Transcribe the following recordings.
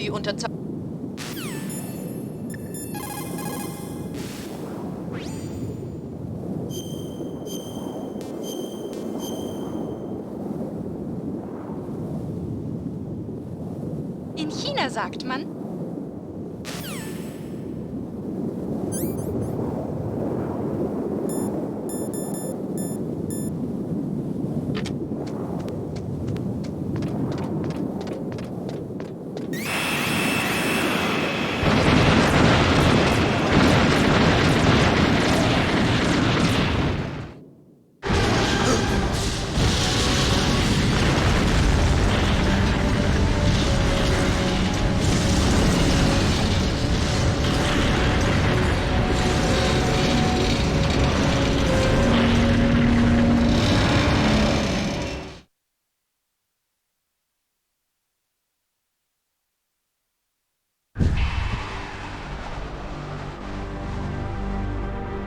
die Unterzeichnung. In China sagt man,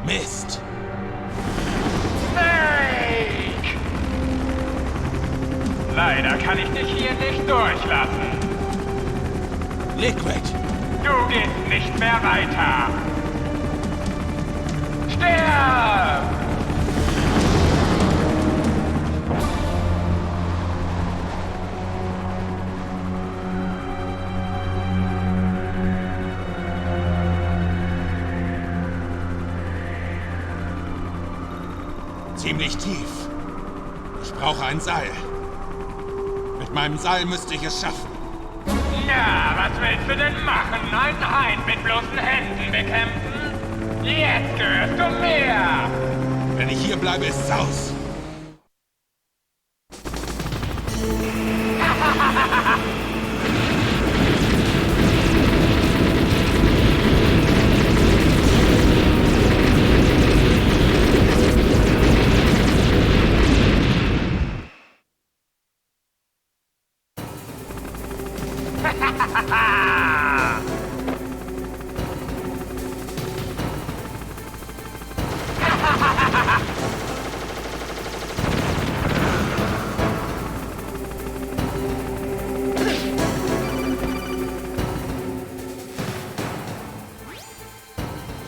Mist! Snake! Leider kann ich dich hier nicht durchlassen. Liquid! Du gehst nicht mehr weiter. Sterb! Ziemlich tief. Ich brauche ein Seil. Mit meinem Seil müsste ich es schaffen. Ja, was willst du denn machen? Einen Hain mit bloßen Händen bekämpfen? Jetzt gehörst du mir! Wenn ich hier bleibe, ist es aus.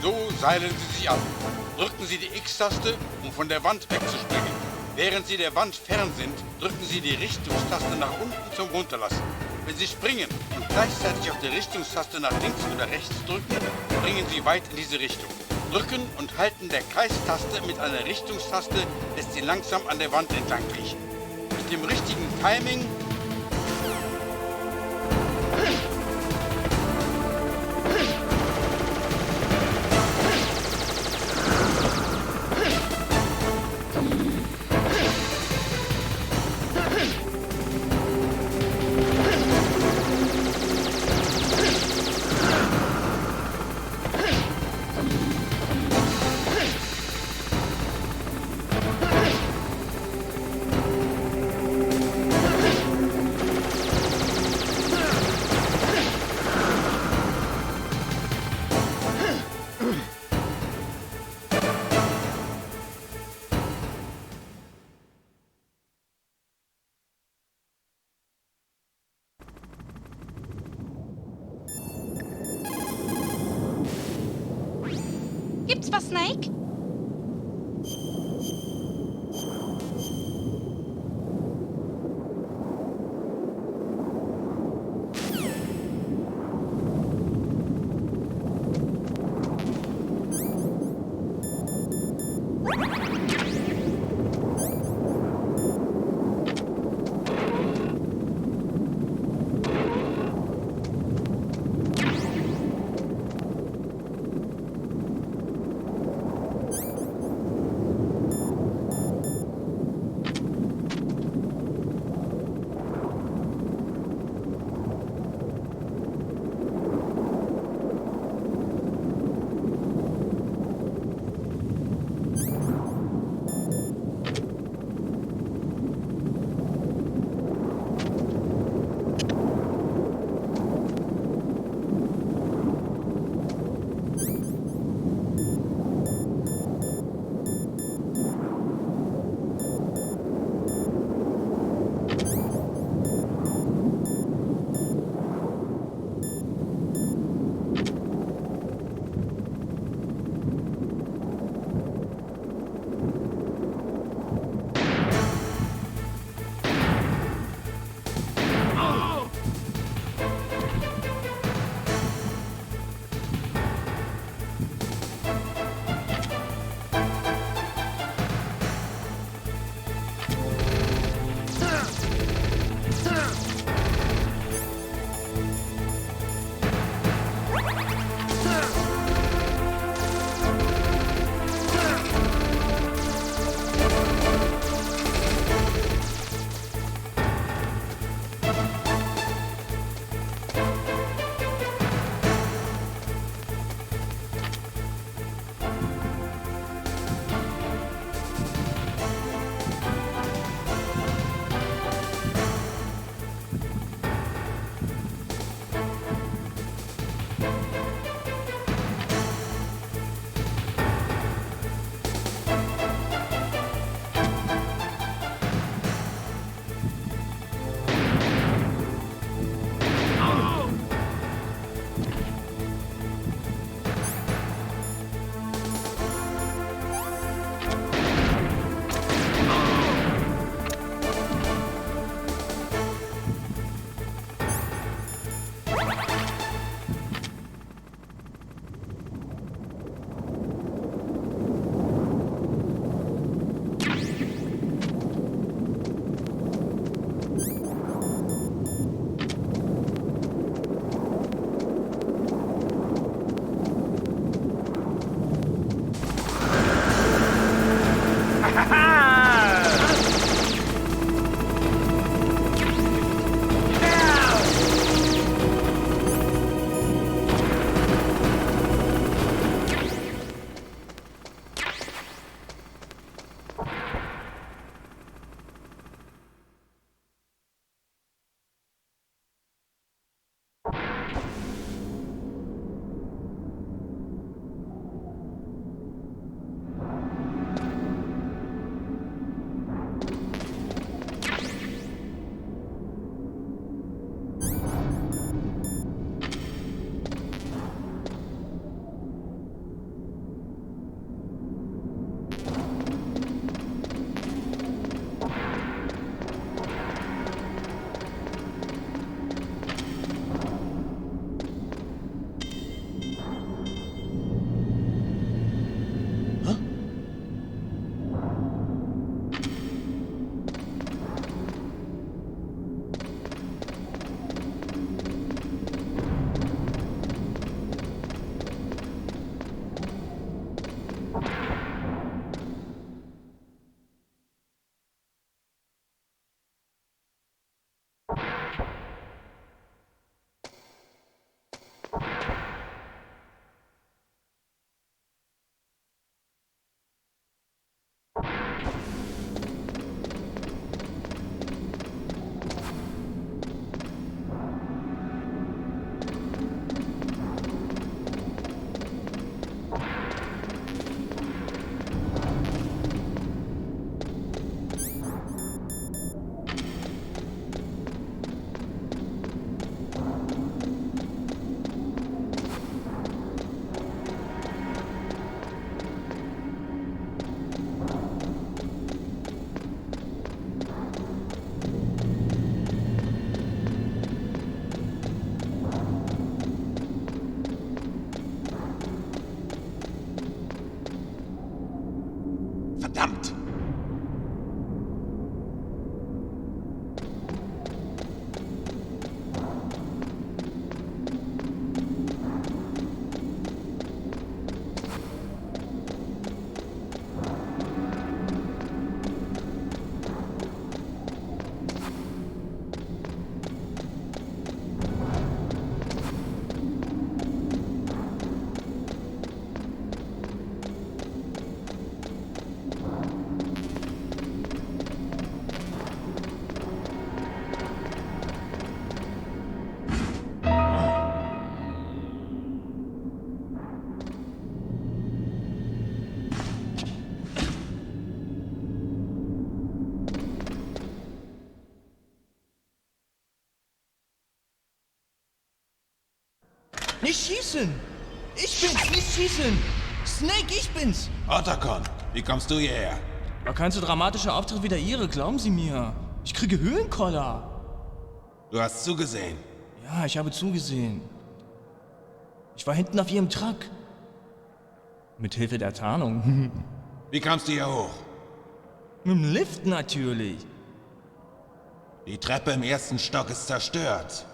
So seilen Sie sich ab. Drücken Sie die X-Taste, um von der Wand wegzuspringen. Während Sie der Wand fern sind, drücken Sie die Richtungstaste nach unten zum Runterlassen. Wenn Sie springen und gleichzeitig auf die Richtungstaste nach links oder rechts drücken, springen Sie weit in diese Richtung. Drücken und Halten der Kreistaste mit einer Richtungstaste lässt Sie langsam an der Wand entlang kriechen. Mit dem richtigen Timing gibt's was, Snake? Verdammt! Nicht schießen! Ich bin's, nicht schießen! Snake, ich bin's! Otacon, wie kommst du hierher? War kein so dramatischer Auftritt wie der Ihre, glauben Sie mir. Ich kriege Höhenkoller. Du hast zugesehen. Ja, ich habe zugesehen. Ich war hinten auf Ihrem Truck. Mit Hilfe der Tarnung. Wie kamst du hier hoch? Mit dem Lift natürlich. Die Treppe im ersten Stock ist zerstört.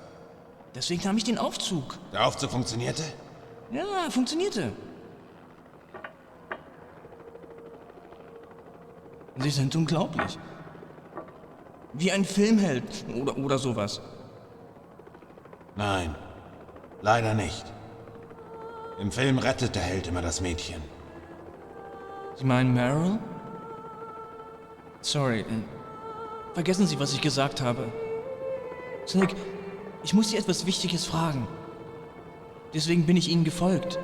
Deswegen nahm ich den Aufzug. Der Aufzug funktionierte? Ja, funktionierte. Sie sind unglaublich. Wie ein Filmheld oder sowas. Nein, leider nicht. Im Film rettet der Held immer das Mädchen. Sie meinen Meryl? Sorry, vergessen Sie, was ich gesagt habe. Snake, ich muss Sie etwas Wichtiges fragen. Deswegen bin ich Ihnen gefolgt.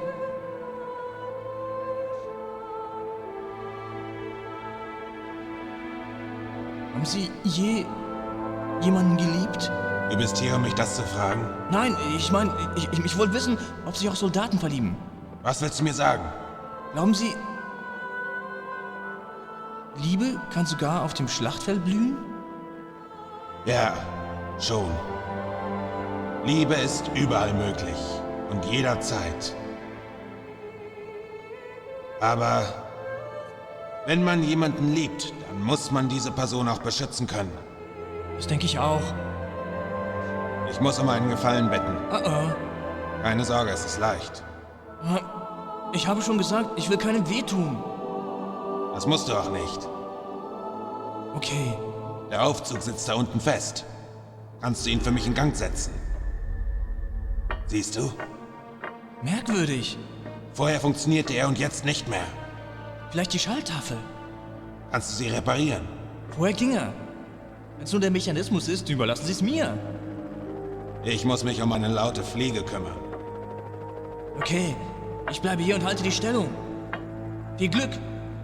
Haben Sie je jemanden geliebt? Du bist hier, um mich das zu fragen? Nein, ich meine, ich wollte wissen, ob Sie auch Soldaten verlieben. Was willst du mir sagen? Glauben Sie, Liebe kann sogar auf dem Schlachtfeld blühen? Ja, schon. Liebe ist überall möglich und jederzeit. Aber wenn man jemanden liebt, dann muss man diese Person auch beschützen können. Das denke ich auch. Ich muss um einen Gefallen betten. Oh. Keine Sorge, es ist leicht. Ich habe schon gesagt, ich will keinem wehtun. Das musst du auch nicht. Okay. Der Aufzug sitzt da unten fest. Kannst du ihn für mich in Gang setzen? Siehst du? Merkwürdig. Vorher funktionierte er und jetzt nicht mehr. Vielleicht die Schalltafel. Kannst du sie reparieren? Vorher ging er. Wenn es nur der Mechanismus ist, überlassen Sie es mir. Ich muss mich um eine laute Fliege kümmern. Okay, ich bleibe hier und halte die Stellung. Viel Glück.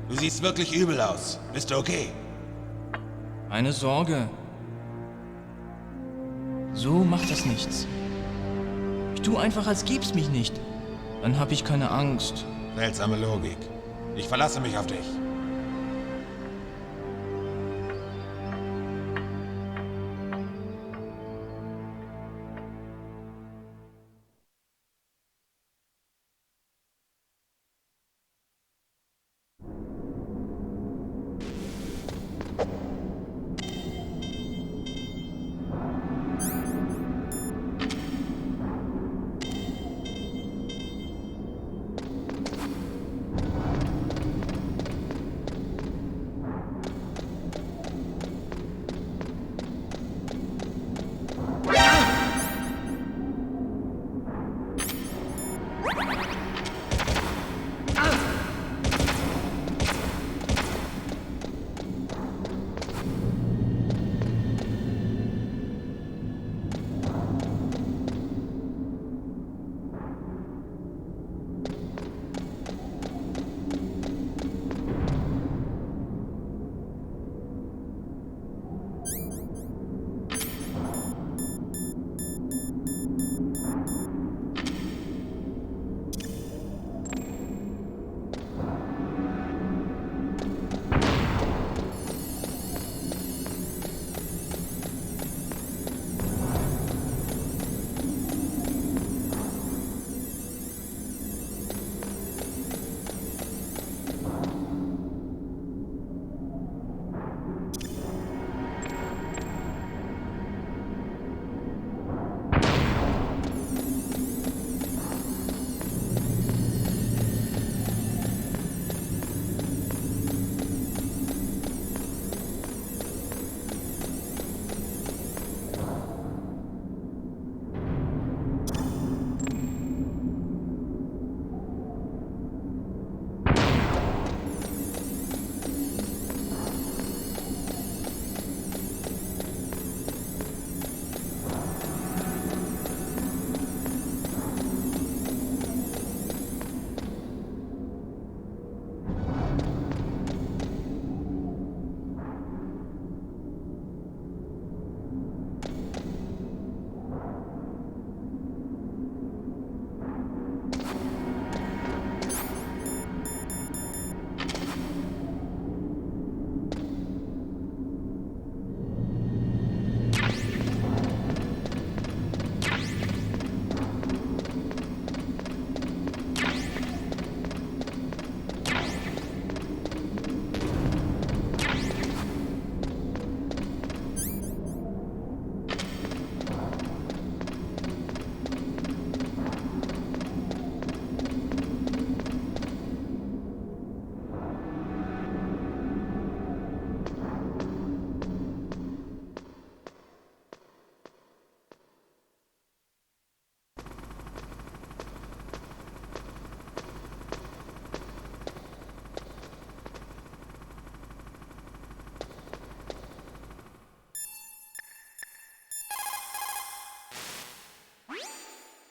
Du siehst wirklich übel aus. Bist du okay? Keine Sorge. So macht das nichts. Ich tu einfach, als gäb's mich nicht. Dann hab ich keine Angst. Seltsame Logik. Ich verlasse mich auf dich.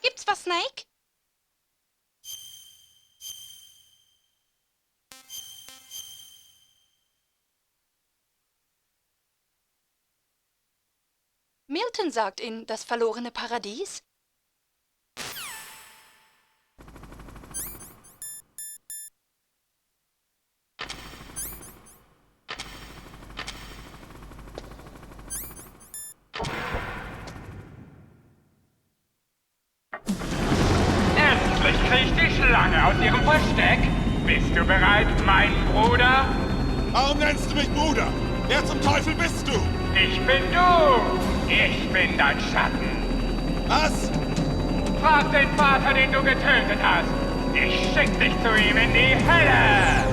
Gibt's was, Snake? Milton sagt in Das verlorene Paradies. Endlich kriecht die Schlange aus ihrem Versteck. Bist du bereit, mein Bruder? Warum nennst du mich Bruder? Wer zum Teufel bist du? Ich bin du. Ich bin dein Schatten. Was? Frag den Vater, den du getötet hast. Ich schick dich zu ihm in die Hölle.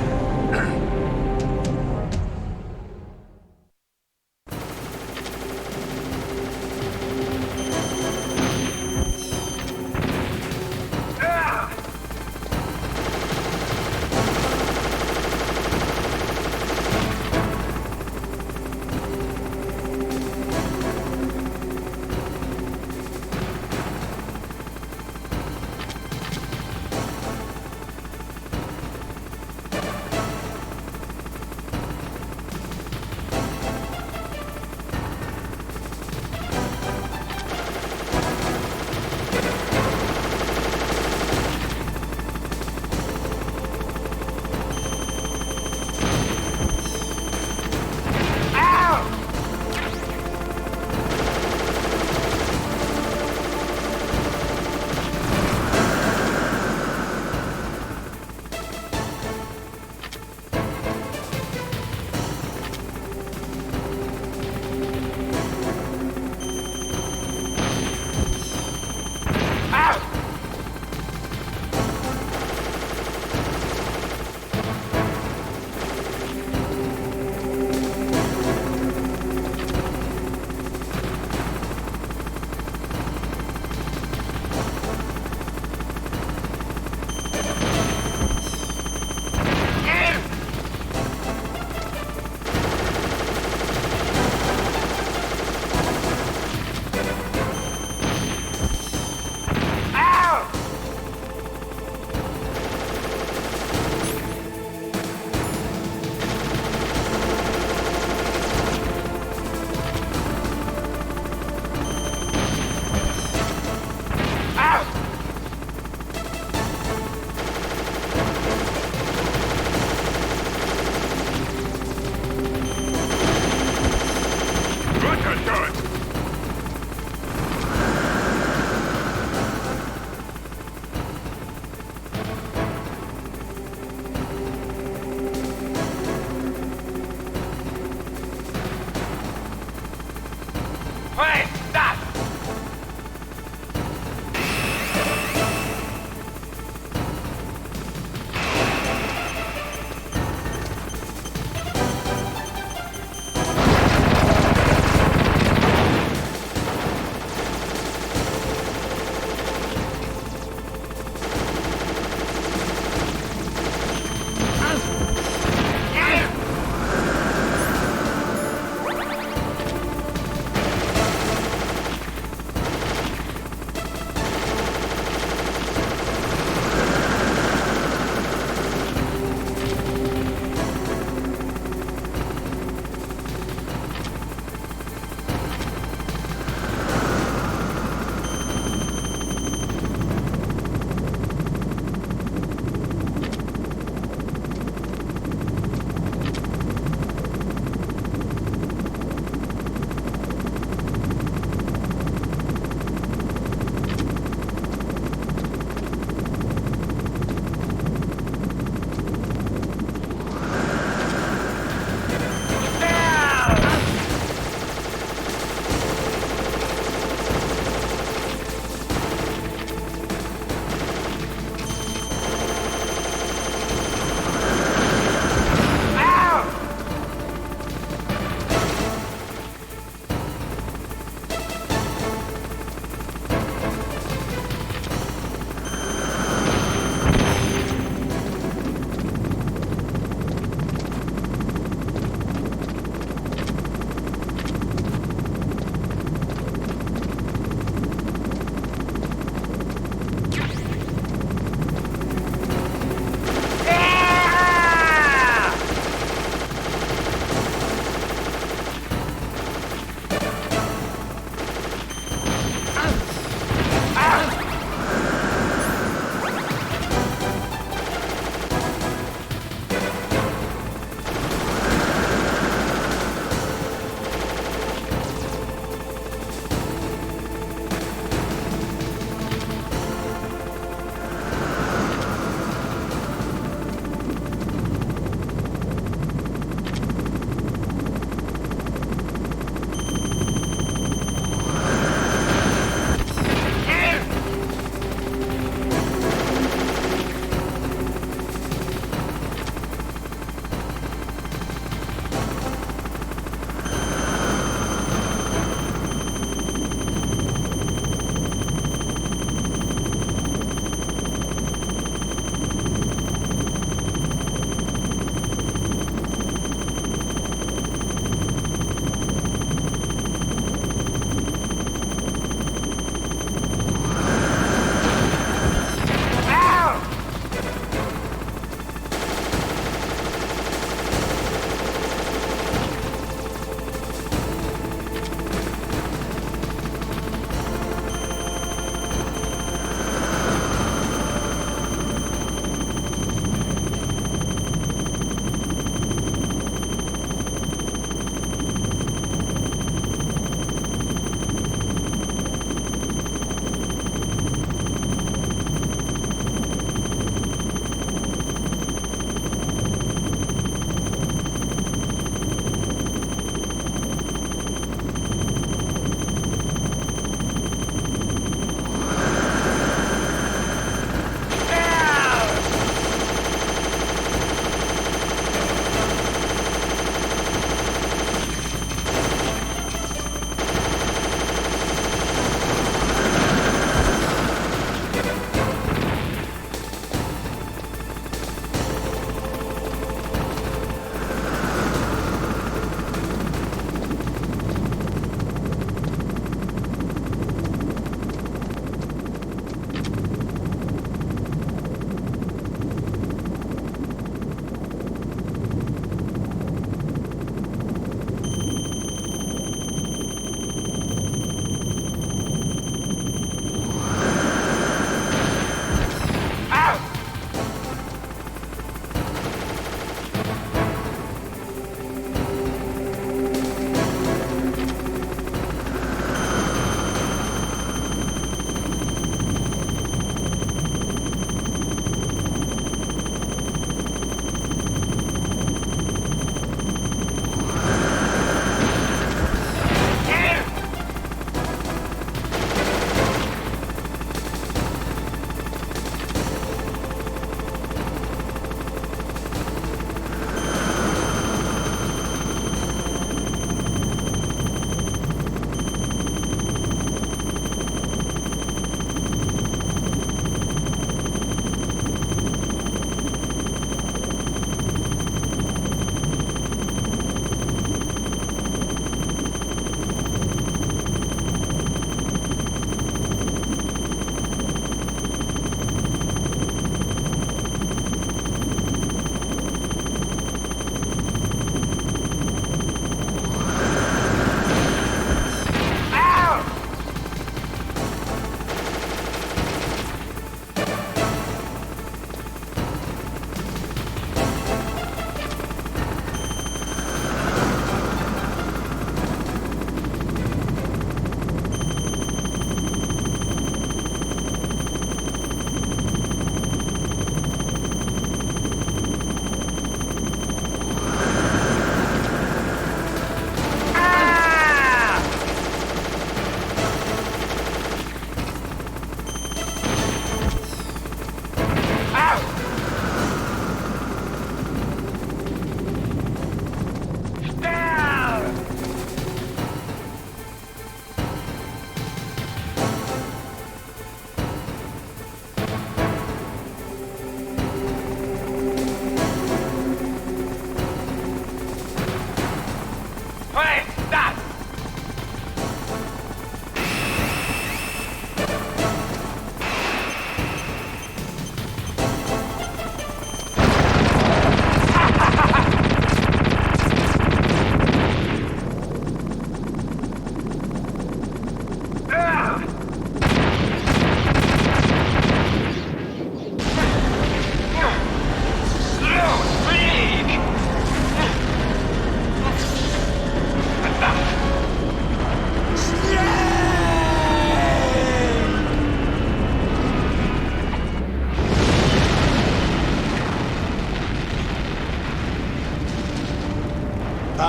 Friss das!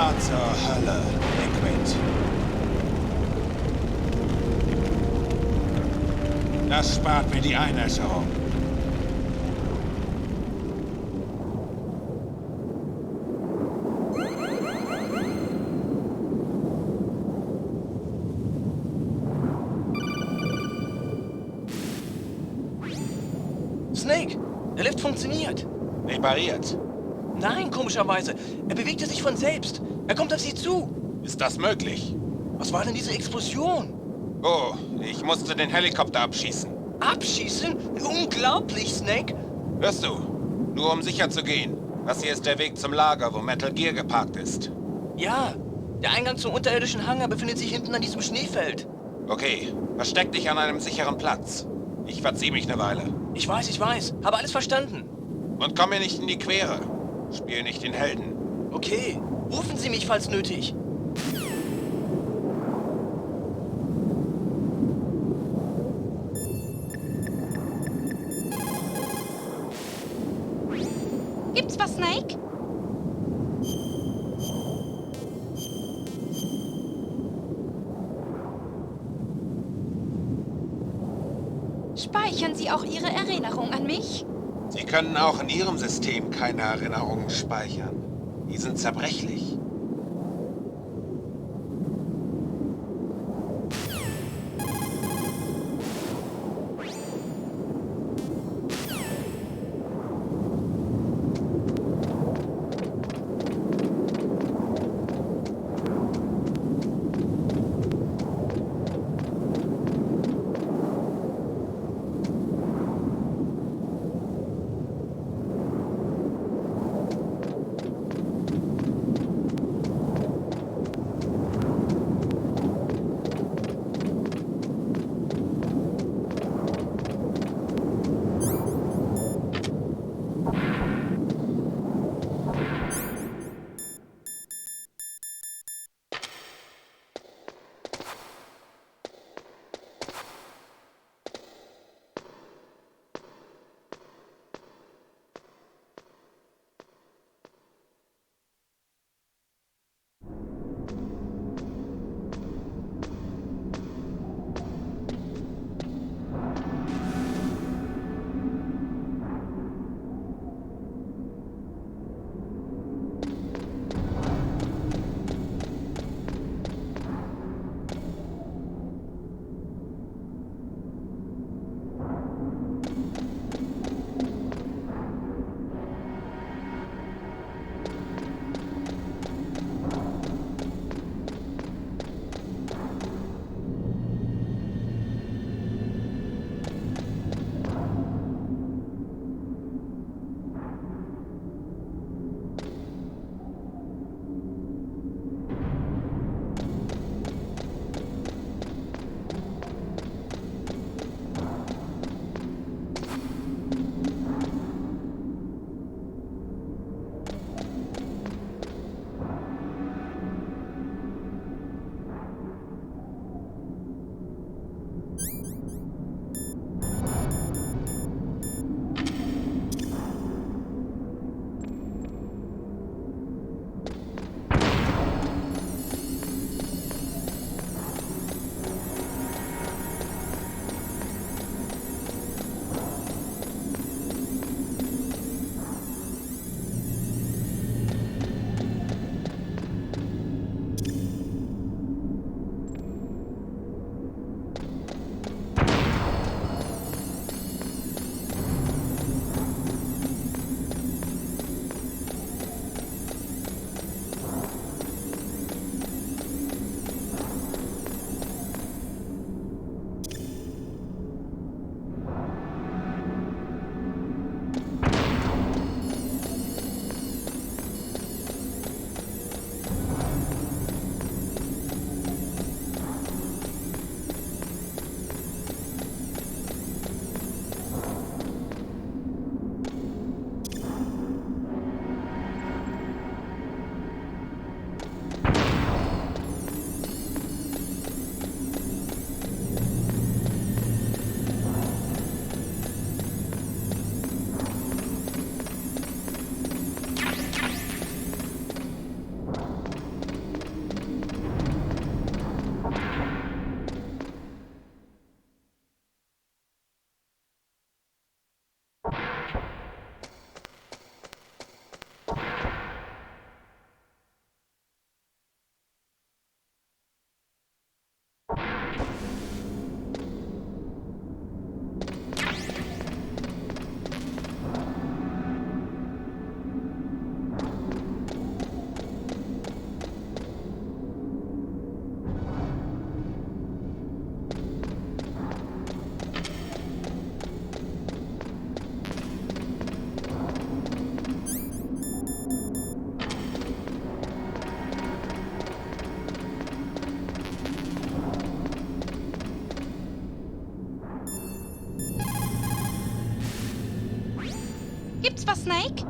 Fahr zur Hölle, Liquid. Das spart mir die Einäscherung. Snake, der Lift funktioniert. Repariert. Nein, komischerweise. Er bewegte sich von selbst. Er kommt auf Sie zu. Ist das möglich? Was war denn diese Explosion? Oh, ich musste den Helikopter abschießen. Abschießen? Unglaublich, Snake. Hörst du? Nur um sicher zu gehen. Das hier ist der Weg zum Lager, wo Metal Gear geparkt ist. Ja, der Eingang zum unterirdischen Hangar befindet sich hinten an diesem Schneefeld. Okay, versteck dich an einem sicheren Platz. Ich verzieh mich eine Weile. Ich weiß. Habe alles verstanden. Und komm mir nicht in die Quere. Spiel nicht den Helden. Okay, rufen Sie mich, falls nötig. Gibt's was, Snake? Speichern Sie auch Ihre Erinnerung an mich? Sie können auch in Ihrem System keine Erinnerungen speichern. Die sind zerbrechlich. etwa, Snake?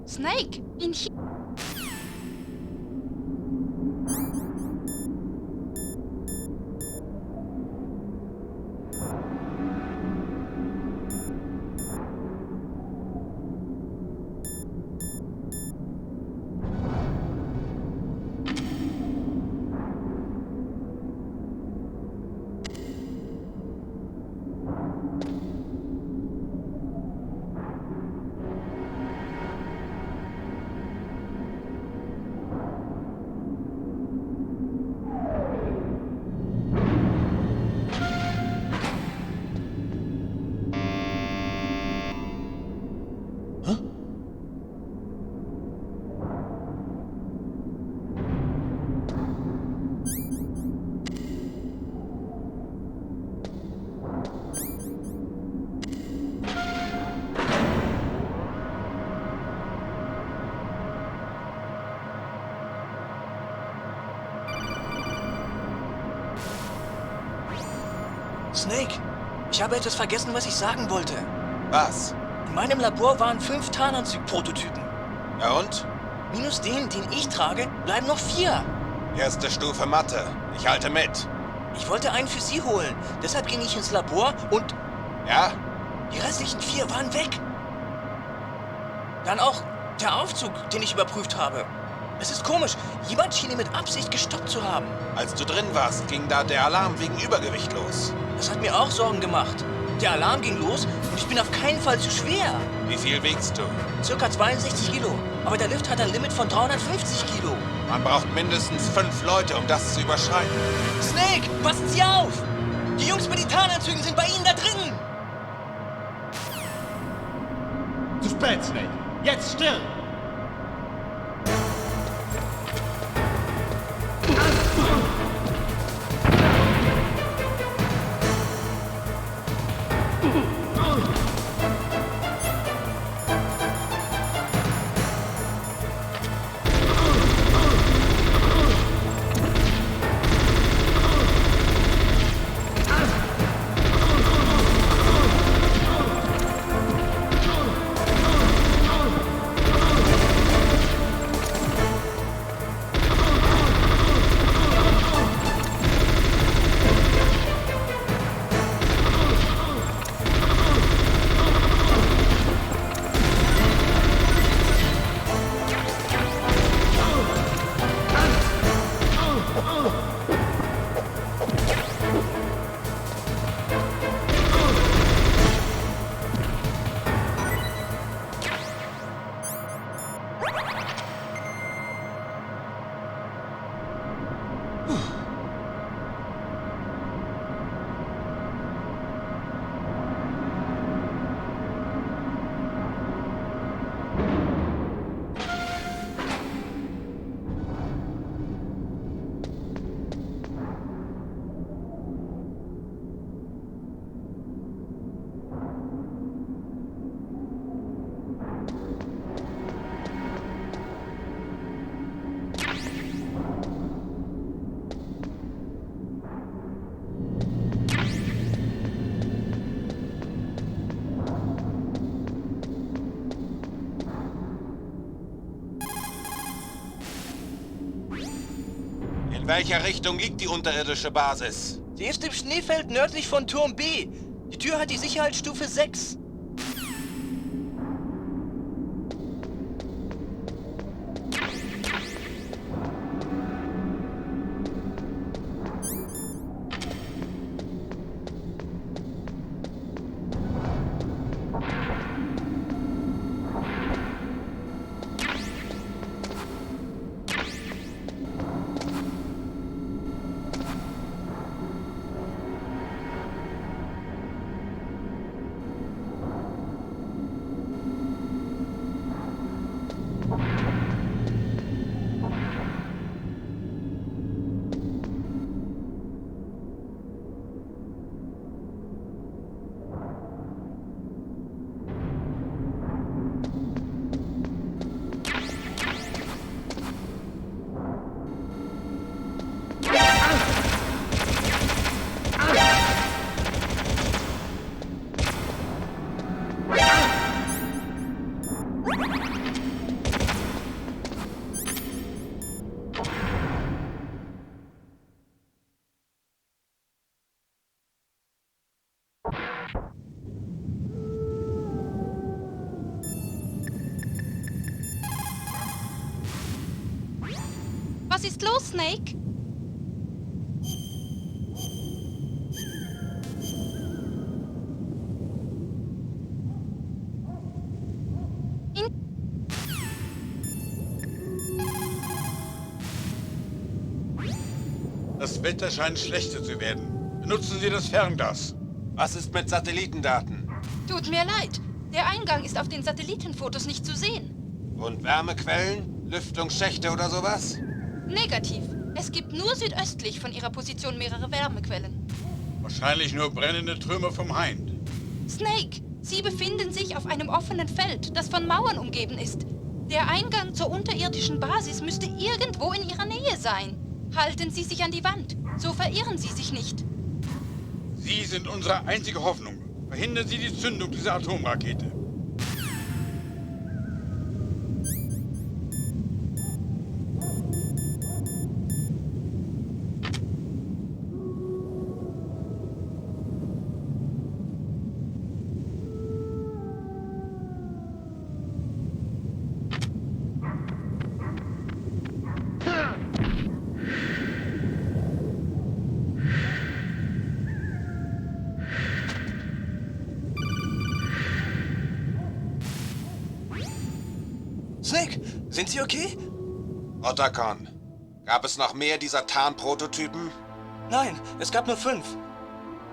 Snake, ihn hier. Snake, ich habe etwas vergessen, was ich sagen wollte. Was? In meinem Labor waren 5 Tarnanzug-Prototypen. Ja und? Minus den ich trage, bleiben noch 4. Erste Stufe Mathe. Ich halte mit. Ich wollte einen für Sie holen. Deshalb ging ich ins Labor und Ja? die restlichen 4 waren weg. Dann auch der Aufzug, den ich überprüft habe. Es ist komisch. Jemand schien ihn mit Absicht gestoppt zu haben. Als du drin warst, ging da der Alarm wegen Übergewicht los. Das hat mir auch Sorgen gemacht. Der Alarm ging los und ich bin auf keinen Fall zu schwer. Wie viel wiegst du? Circa 62 Kilo. Aber der Lift hat ein Limit von 350 Kilo. Man braucht mindestens 5 Leute, um das zu überschreiten. Snake, passen Sie auf! Die Jungs mit den Tarnanzügen sind bei Ihnen da drin! Zu spät, Snake. Jetzt still! In welcher Richtung liegt die unterirdische Basis? Sie ist im Schneefeld nördlich von Turm B. Die Tür hat die Sicherheitsstufe 6. Was ist los, Snake? Das Wetter scheint schlechter zu werden. Benutzen Sie das Fernglas. Was ist mit Satellitendaten? Tut mir leid. Der Eingang ist auf den Satellitenfotos nicht zu sehen. Und Wärmequellen? Lüftungsschächte oder sowas? Negativ. Es gibt nur südöstlich von Ihrer Position mehrere Wärmequellen. Wahrscheinlich nur brennende Trümmer vom Hain. Snake, Sie befinden sich auf einem offenen Feld, das von Mauern umgeben ist. Der Eingang zur unterirdischen Basis müsste irgendwo in Ihrer Nähe sein. Halten Sie sich an die Wand, so verirren Sie sich nicht. Sie sind unsere einzige Hoffnung. Verhindern Sie die Zündung dieser Atomrakete. Snake, sind Sie okay? Otacon, gab es noch mehr dieser Tarnprototypen? Nein, es gab nur 5.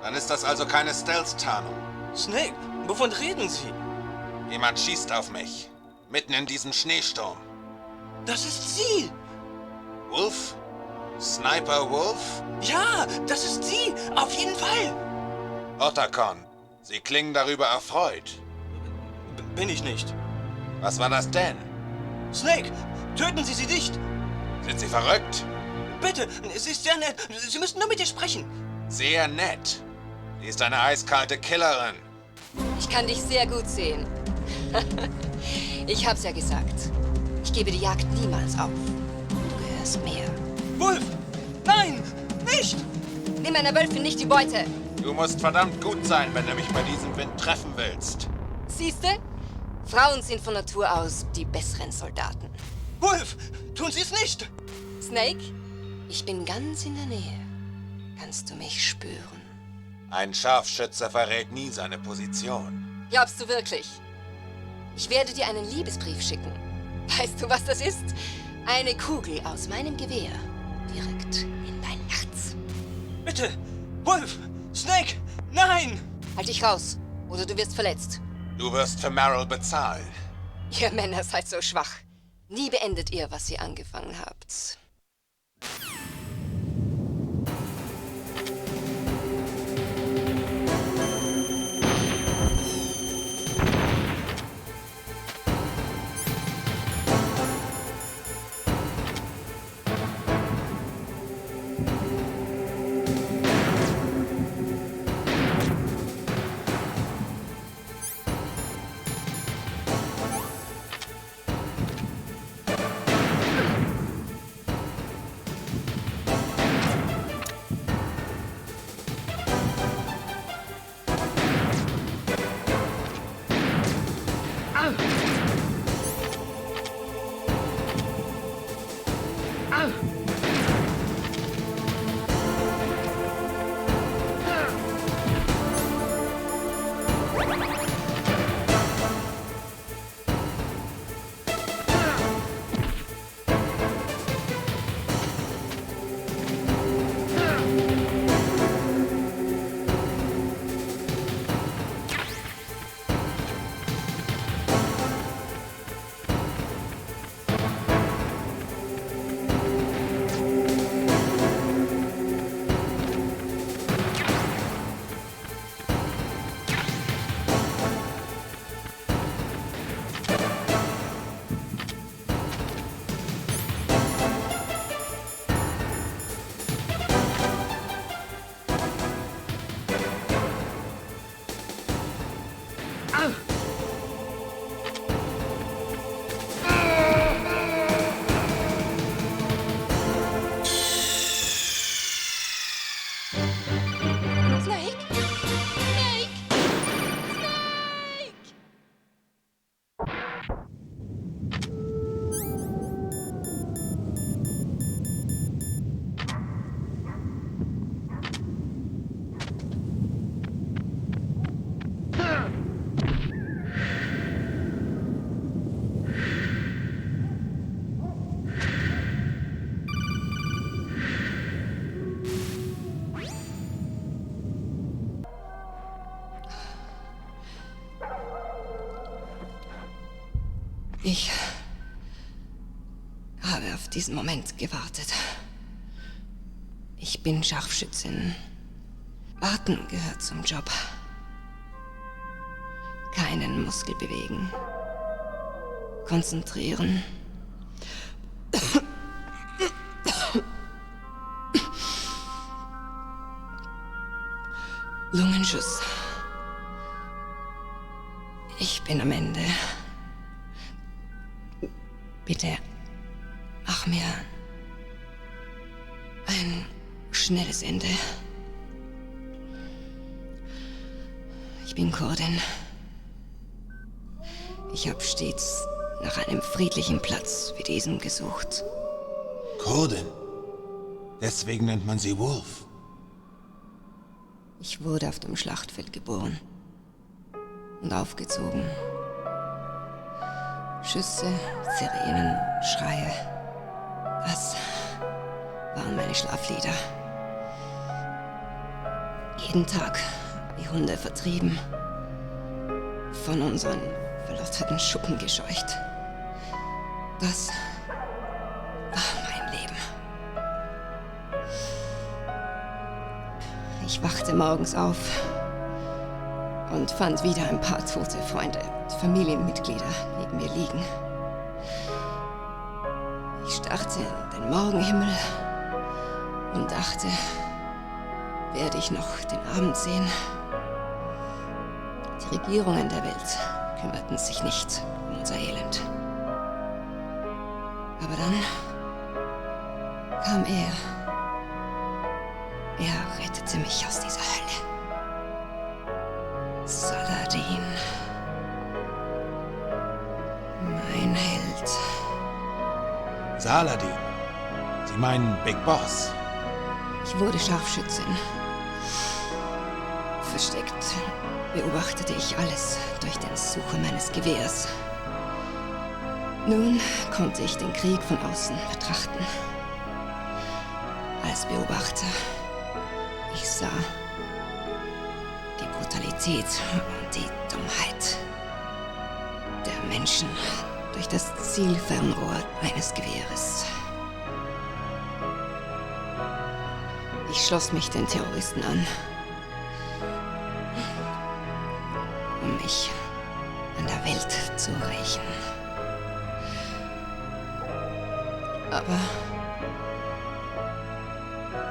Dann ist das also keine Stealth-Tarnung. Snake, wovon reden Sie? Jemand schießt auf mich. Mitten in diesem Schneesturm. Das ist sie! Wolf? Sniper Wolf? Ja, das ist sie! Auf jeden Fall! Otacon, Sie klingen darüber erfreut. Bin ich nicht. Was war das denn? Snake, töten Sie sie nicht! Sind Sie verrückt? Bitte, sie ist sehr nett. Sie müssen nur mit ihr sprechen. Sehr nett. Sie ist eine eiskalte Killerin. Ich kann dich sehr gut sehen. Ich hab's ja gesagt. Ich gebe die Jagd niemals auf. Du gehörst mir. Wolf! Nein! Nicht! Nimm einer Wölfin nicht die Beute. Du musst verdammt gut sein, wenn du mich bei diesem Wind treffen willst. Siehste? Frauen sind von Natur aus die besseren Soldaten. Wolf! Tun Sie es nicht! Snake, ich bin ganz in der Nähe. Kannst du mich spüren? Ein Scharfschütze verrät nie seine Position. Glaubst du wirklich? Ich werde dir einen Liebesbrief schicken. Weißt du, was das ist? Eine Kugel aus meinem Gewehr. Direkt in dein Herz. Bitte! Wolf! Snake! Nein! Halt dich raus, oder du wirst verletzt. Du wirst für Meryl bezahlen. Ihr Männer seid so schwach. Nie beendet ihr, was ihr angefangen habt. Snake? Snake? Snake! Ich habe auf diesen Moment gewartet. Ich bin Scharfschützin. Warten gehört zum Job. Keinen Muskel bewegen. Konzentrieren. Lungenschuss. Ich bin am Ende. Bitte, mach mir ein schnelles Ende. Ich bin Kurdin. Ich habe stets nach einem friedlichen Platz wie diesem gesucht. Kurdin? Deswegen nennt man sie Wolf. Ich wurde auf dem Schlachtfeld geboren und aufgezogen. Schüsse, Sirenen, Schreie. Das waren meine Schlaflieder. Jeden Tag wie Hunde vertrieben, von unseren verlotterten Schuppen gescheucht. Das war mein Leben. Ich wachte morgens auf und fand wieder ein paar tote Freunde und Familienmitglieder neben mir liegen. Ich starrte in den Morgenhimmel und dachte, werde ich noch den Abend sehen? Die Regierungen der Welt kümmerten sich nicht um unser Elend. Aber dann kam er. Er rettete mich aus dieser Hölle. Saladin. Mein Held. Saladin. Sie meinen Big Boss. Ich wurde Scharfschützin. Versteckt beobachtete ich alles durch den Sucher meines Gewehrs. Nun konnte ich den Krieg von außen betrachten. Als Beobachter. Ich sah die Brutalität und die Dummheit der Menschen durch das Zielfernrohr eines Gewehres. Ich schloss mich den Terroristen an, um mich an der Welt zu rächen. Aber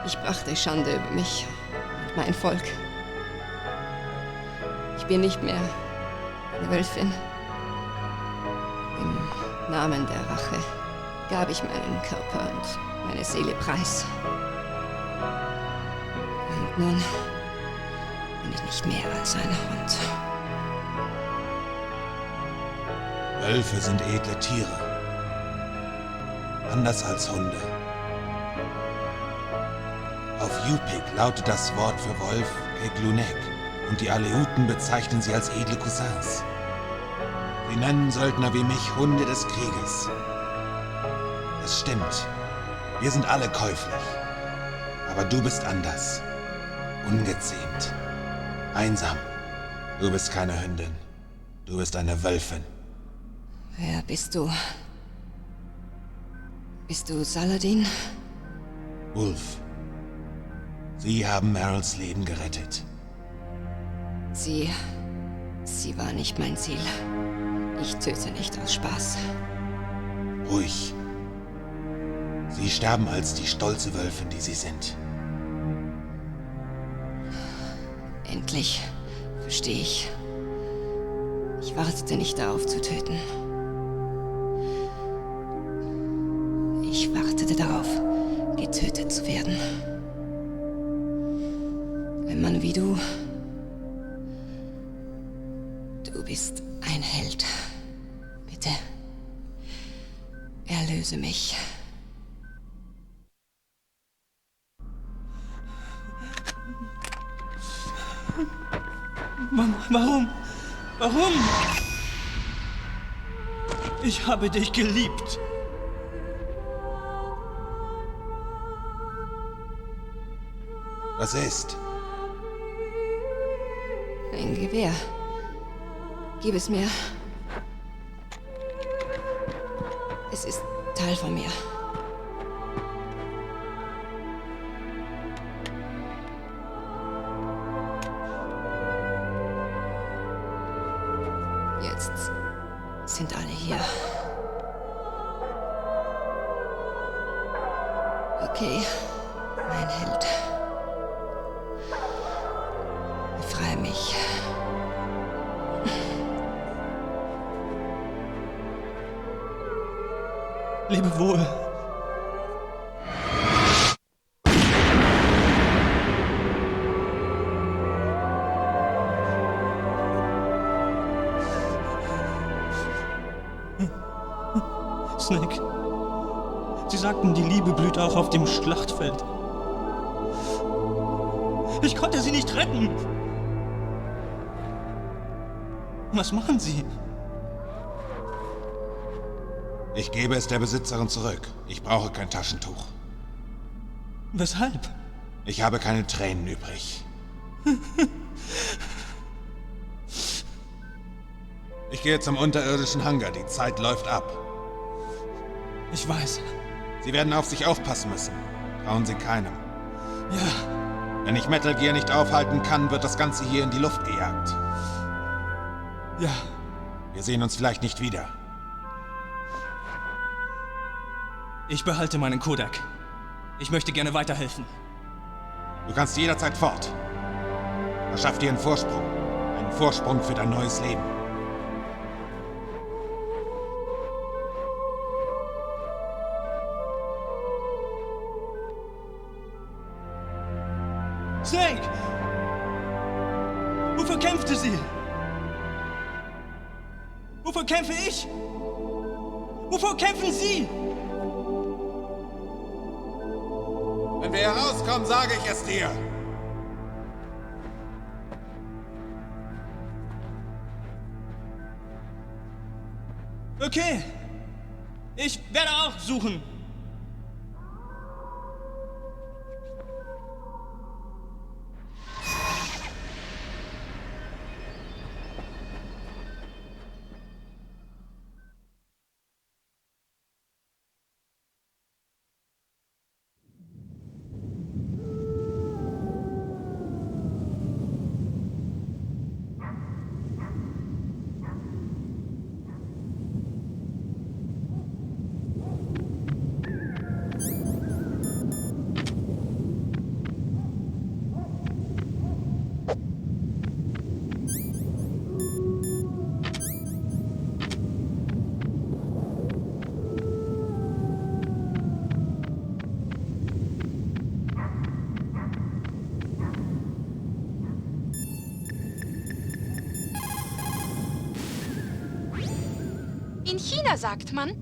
ich brachte Schande über mich und mein Volk. Ich bin nicht mehr eine Wölfin. Im Namen der Rache gab ich meinen Körper und meine Seele preis. Und nun bin ich nicht mehr als ein Hund. Wölfe sind edle Tiere. Anders als Hunde. Auf Yupik lautet das Wort für Wolf Keglunek und die Aleuten bezeichnen sie als edle Cousins. Sie nennen Söldner wie mich Hunde des Krieges. Es stimmt, wir sind alle käuflich. Aber du bist anders. Ungezähmt. Einsam. Du bist keine Hündin. Du bist eine Wölfin. Wer bist du? Bist du Saladin? Wolf. Sie haben Meryl's Leben gerettet. Sie war nicht mein Ziel. Ich töte nicht aus Spaß. Ruhig. Sie sterben als die stolze Wölfin, die sie sind. Endlich verstehe ich. Ich wartete nicht darauf zu töten. Ich wartete darauf, getötet zu werden. Ein Mann wie du. Du bist ein Held. Bitte, erlöse mich. Warum? Warum? Ich habe dich geliebt. Was ist? Ein Gewehr. Gib es mir. Es ist Teil von mir. Jetzt sind alle hier. Okay, mein Held. Befreie mich. Lebe wohl. Snake. Sie sagten, die Liebe blüht auch auf dem Schlachtfeld. Ich konnte sie nicht retten. Was machen Sie? Ich gebe es der Besitzerin zurück. Ich brauche kein Taschentuch. Weshalb? Ich habe keine Tränen übrig. Ich gehe zum unterirdischen Hangar. Die Zeit läuft ab. Ich weiß. Sie werden auf sich aufpassen müssen. Trauen Sie keinem. Ja, Wenn ich Metal Gear nicht aufhalten kann, wird das Ganze hier in die Luft gejagt. ja. Wir sehen uns vielleicht nicht wieder. Ich behalte meinen Kodak. Ich möchte gerne weiterhelfen. Du kannst jederzeit fort. Verschaff dir einen Vorsprung. Einen Vorsprung für dein neues Leben. Snake! Wofür kämpfte sie? Wofür kämpfe ich? Wofür kämpfen Sie? Wenn wir herauskommen, sage ich es dir. Okay. Ich werde auch suchen. In China sagt man,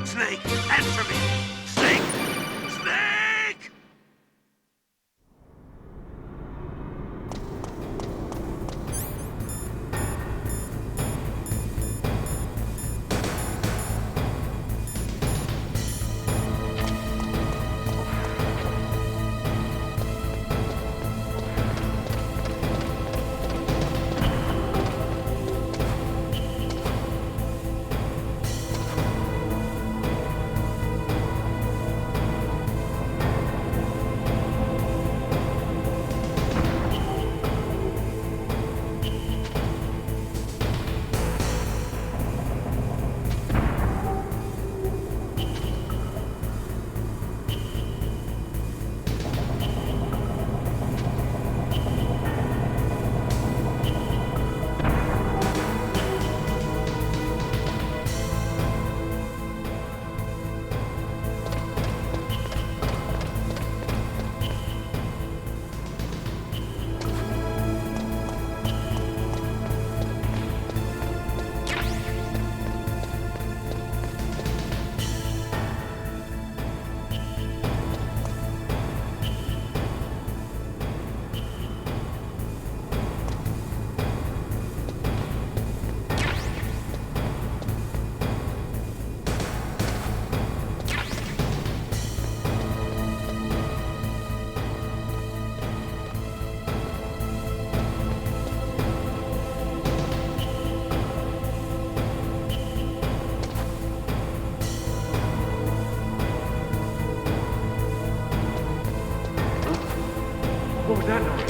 Snake, answer me! Snake! Snake! What was that noise?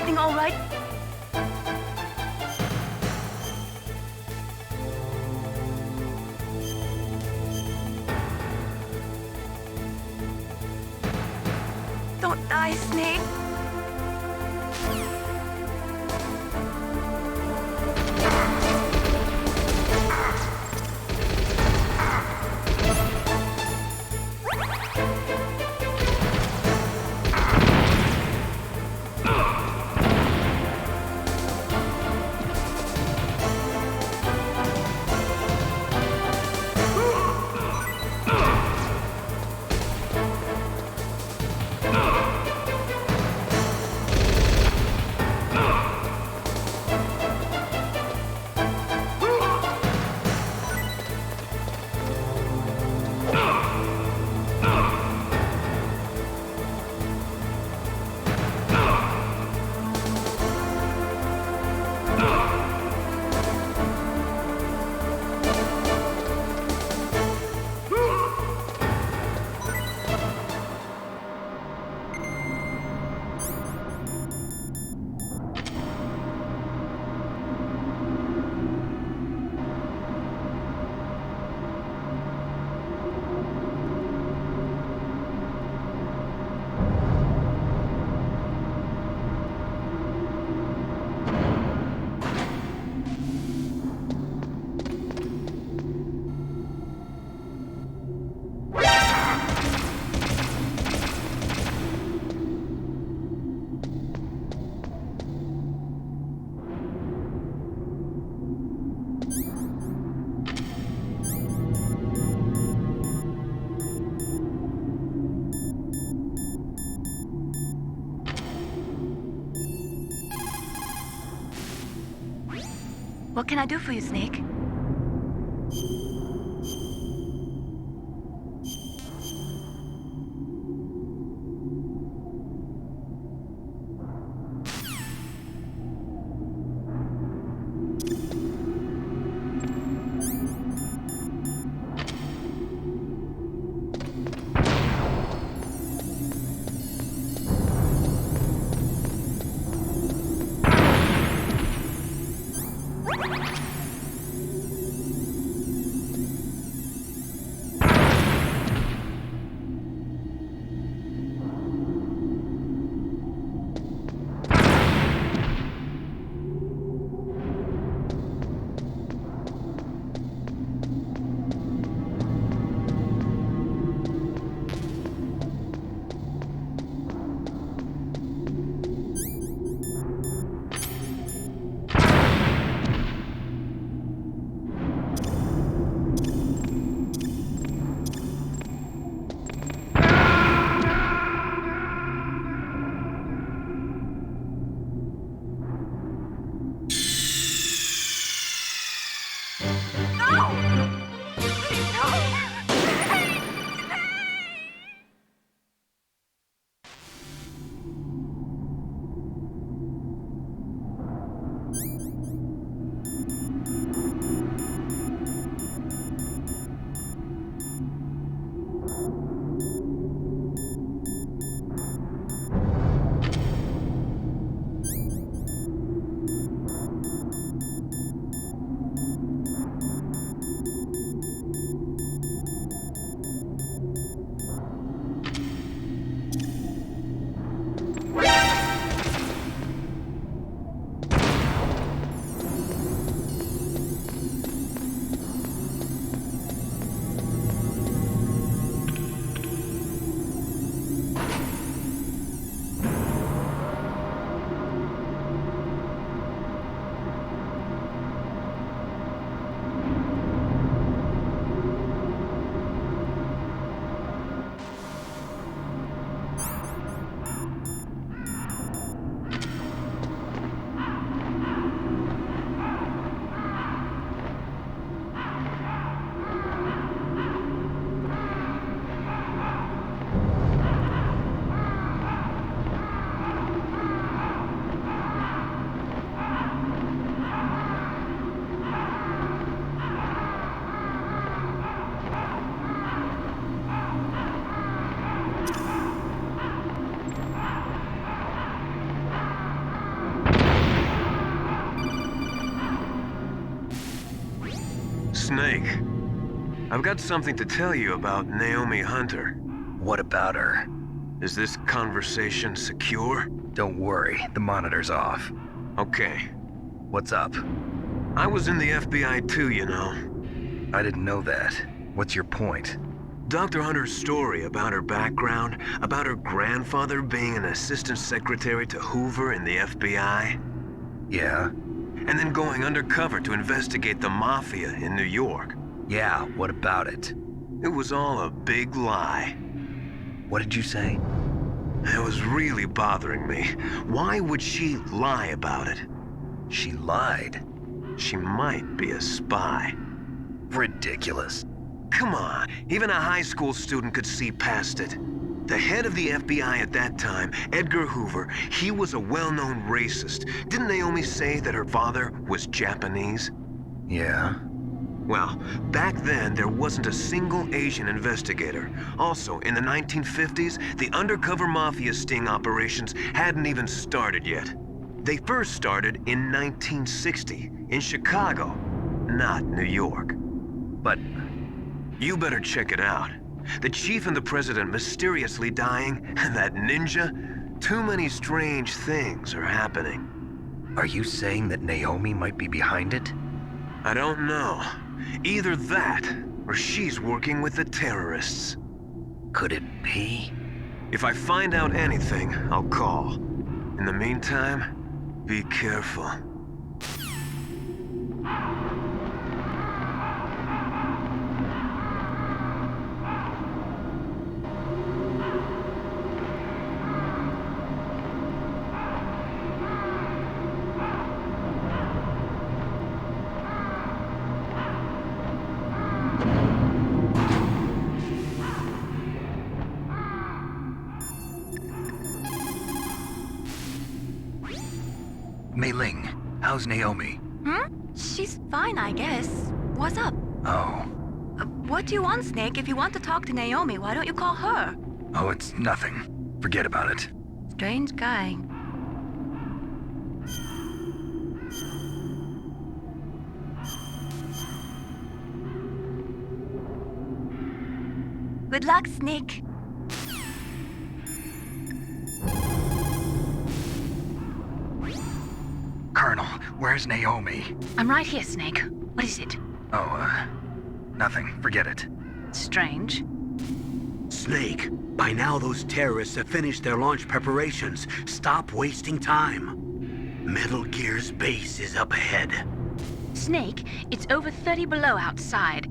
everything all right? Don't die, Snake. What can I do for you, Snake? I've got something to tell you about Naomi Hunter. What about her? Is this conversation secure? Don't worry, the monitor's off. Okay. What's up? I was in the FBI too, you know. I didn't know that. What's your point? Dr. Hunter's story about her background, about her grandfather being an assistant secretary to Hoover in the FBI. Yeah? And then going undercover to investigate the mafia in New York. Yeah, what about it? It was all a big lie. What did you say? It was really bothering me. Why would she lie about it? She lied? She might be a spy. Ridiculous. Come on, even a high school student could see past it. The head of the FBI at that time, Edgar Hoover, he was a well-known racist. Didn't Naomi say that her father was Japanese? Yeah. Well, back then, there wasn't a single Asian investigator. Also, in the 1950s, the undercover mafia sting operations hadn't even started yet. They first started in 1960, in Chicago, not New York. But you better check it out. The chief and the president mysteriously dying, and that ninja, too many strange things are happening. Are you saying that Naomi might be behind it? I don't know. Either that, or she's working with the terrorists. Could it be? If I find out anything, I'll call. In the meantime, be careful. Mei-Ling, how's Naomi? She's fine, I guess. What's up? Oh. What do you want, Snake? If you want to talk to Naomi, why don't you call her? Oh, it's nothing. Forget about it. Strange guy. Good luck, Snake. Colonel, where's Naomi? I'm right here, Snake. What is it? Oh, nothing. Forget it. Strange. Snake, by now those terrorists have finished their launch preparations. Stop wasting time. Metal Gear's base is up ahead. Snake, it's over 30 below outside.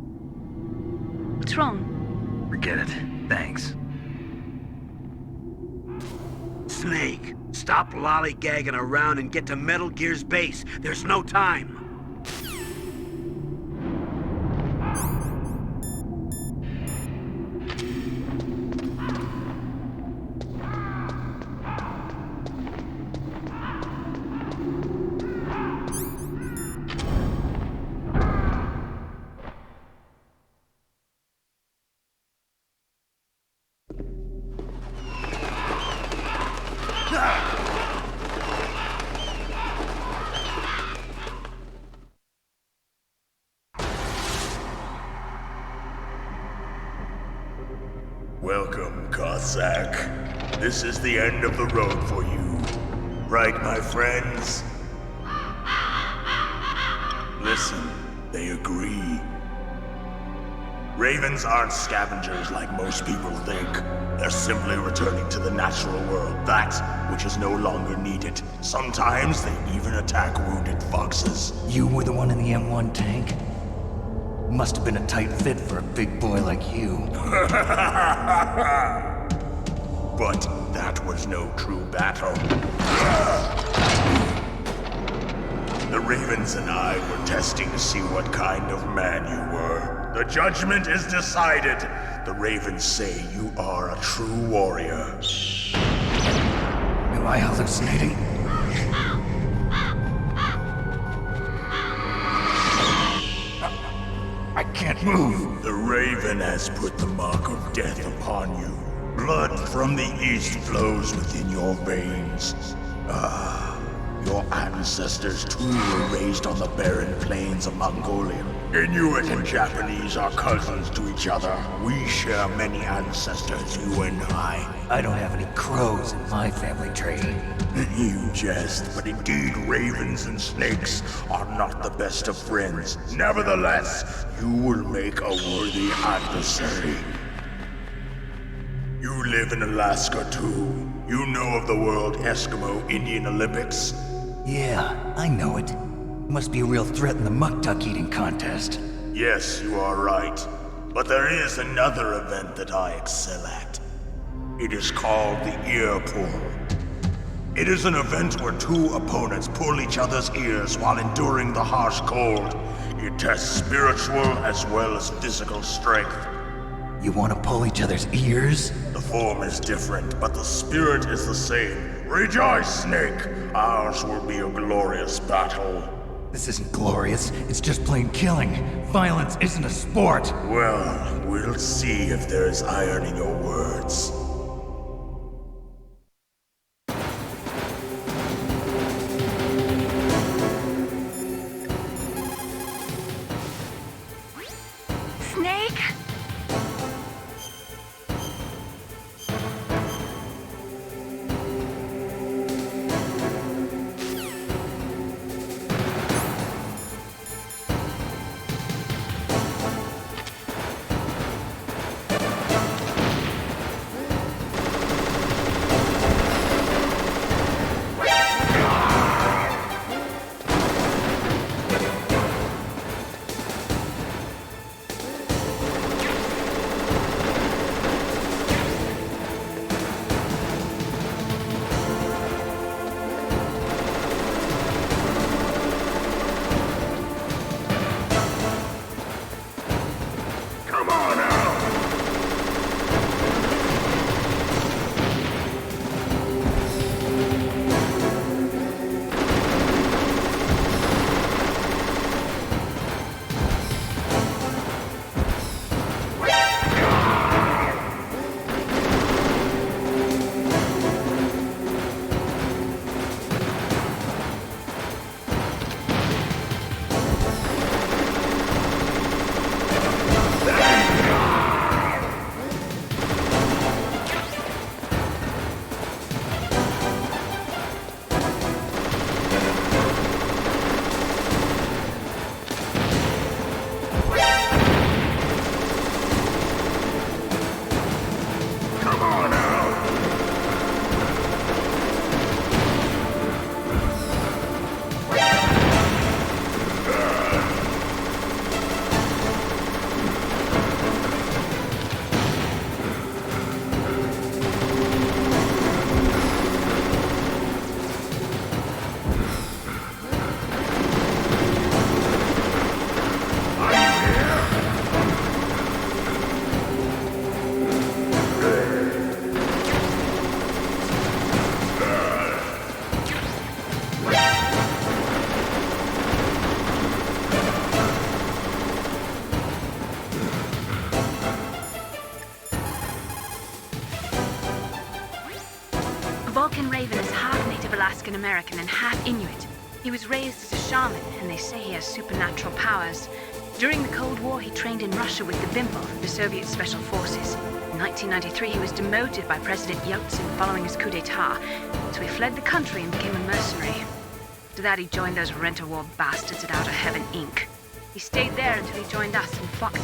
What's wrong? Forget it. Thanks. Snake, stop lollygagging around and get to Metal Gear's base. There's no time. Welcome, Cossack. This is the end of the road for you. Right, my friends? Listen, they agree. Ravens aren't scavengers like most people think. They're simply returning to the natural world, that which is no longer needed. Sometimes they even attack wounded foxes. You were the one in the M1 tank? Must have been a tight fit for a big boy like you. But that was no true battle. The Ravens and I were testing to see what kind of man you were. The judgment is decided. The Ravens say you are a true warrior. Am I hallucinating? I can't move. The Raven has put the mark of death upon you. Blood from the east flows within your veins. Your ancestors too were raised on the barren plains of Mongolia. Inuit and Japanese are cousins to each other. We share many ancestors, you and I. I don't have any crows in my family tree. You jest, but indeed ravens and snakes are not the best of friends. Nevertheless, you will make a worthy adversary. You live in Alaska too. You know of the World Eskimo Indian Olympics? Yeah, I know it. Must be a real threat in the muck duck eating contest. Yes, you are right. But there is another event that I excel at. It is called the ear pull. It is an event where two opponents pull each other's ears while enduring the harsh cold. It tests spiritual as well as physical strength. You want to pull each other's ears? The form is different, but the spirit is the same. Rejoice, Snake! Ours will be a glorious battle. This isn't glorious, it's just plain killing. Violence isn't a sport. Well, we'll see if there's iron in your words. Snake? American and half Inuit. He was raised as a shaman, and they say he has supernatural powers. During the Cold War, he trained in Russia with the Bimple, the Soviet Special Forces. In 1993, he was demoted by President Yeltsin following his coup d'etat, so he fled the country and became a mercenary. After that, he joined those rent-a-war bastards at Outer Heaven, Inc. He stayed there until he joined us and fought...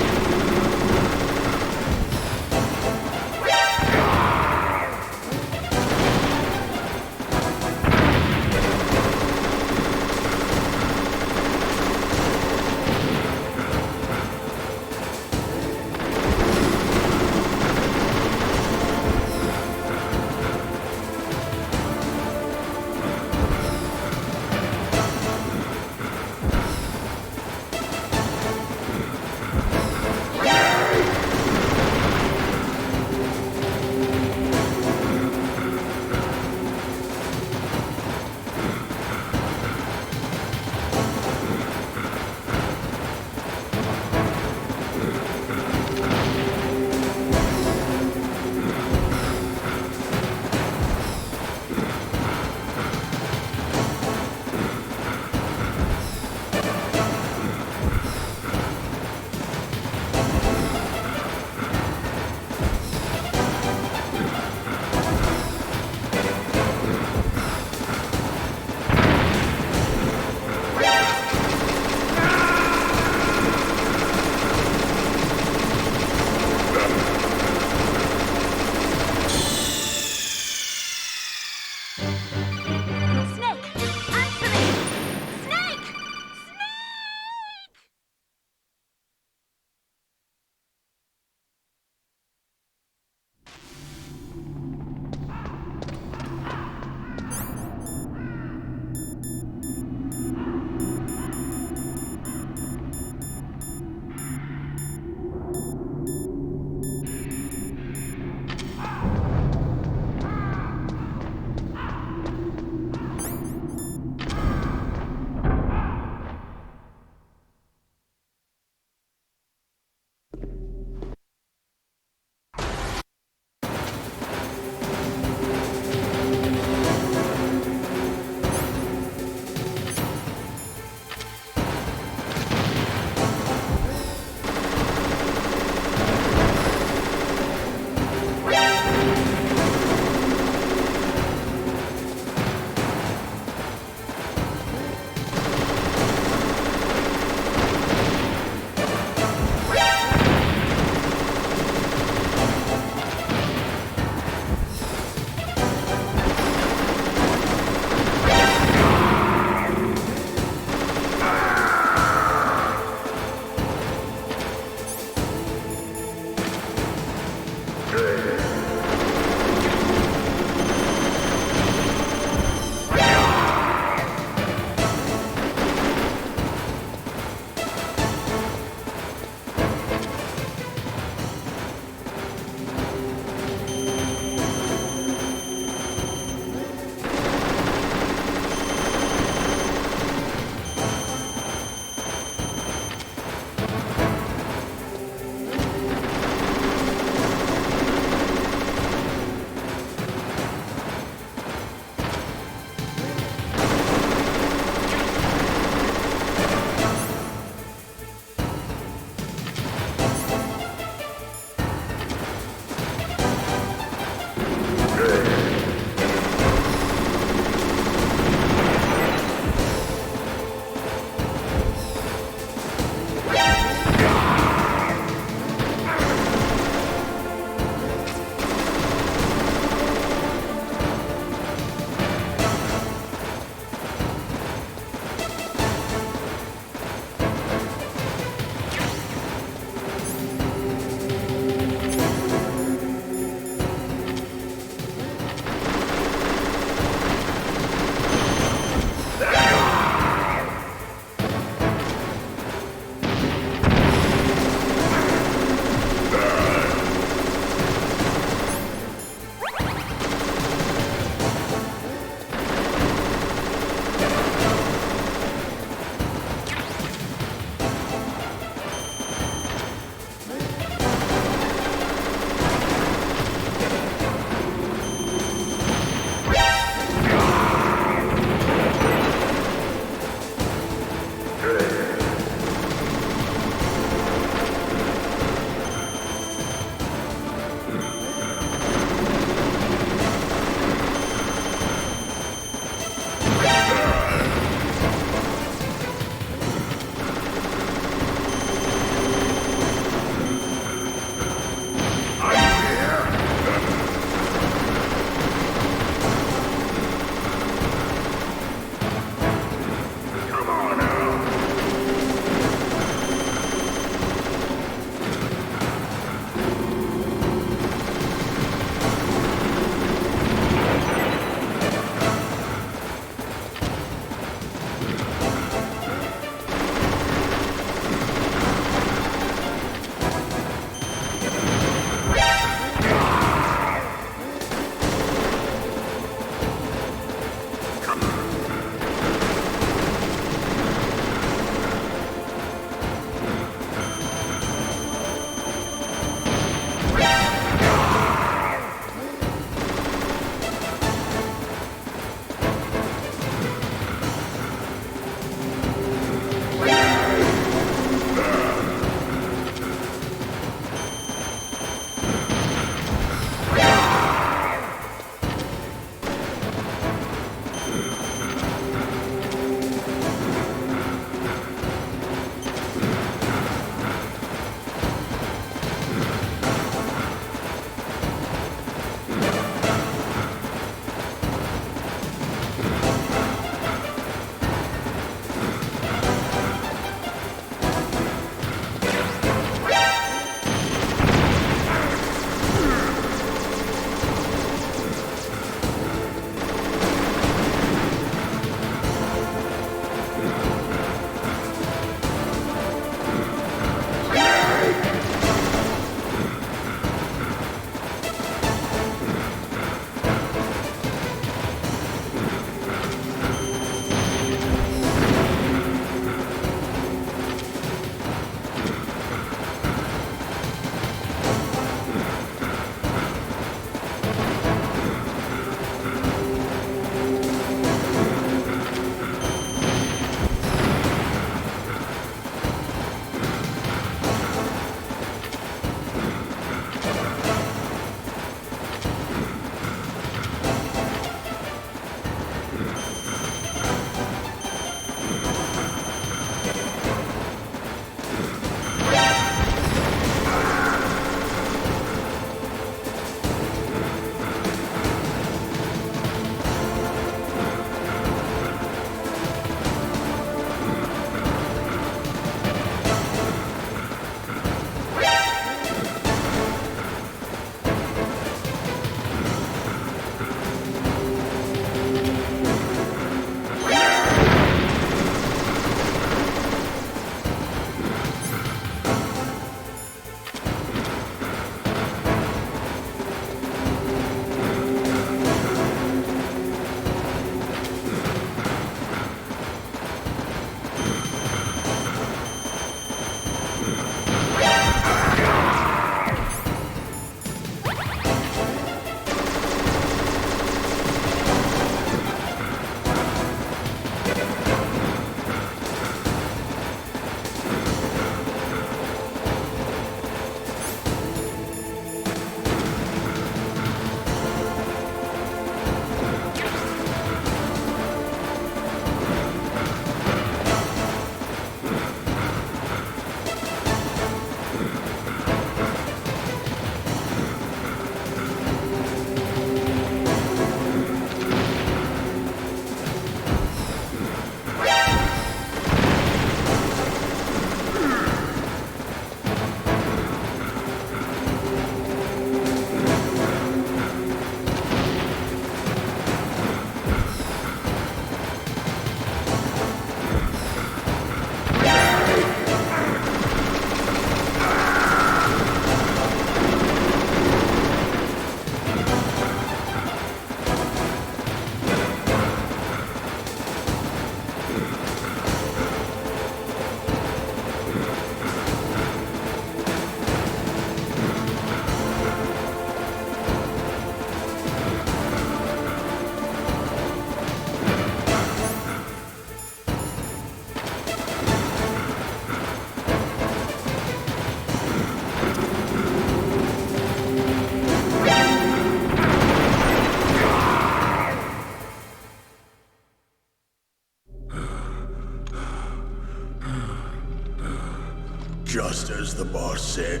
Just as the boss said,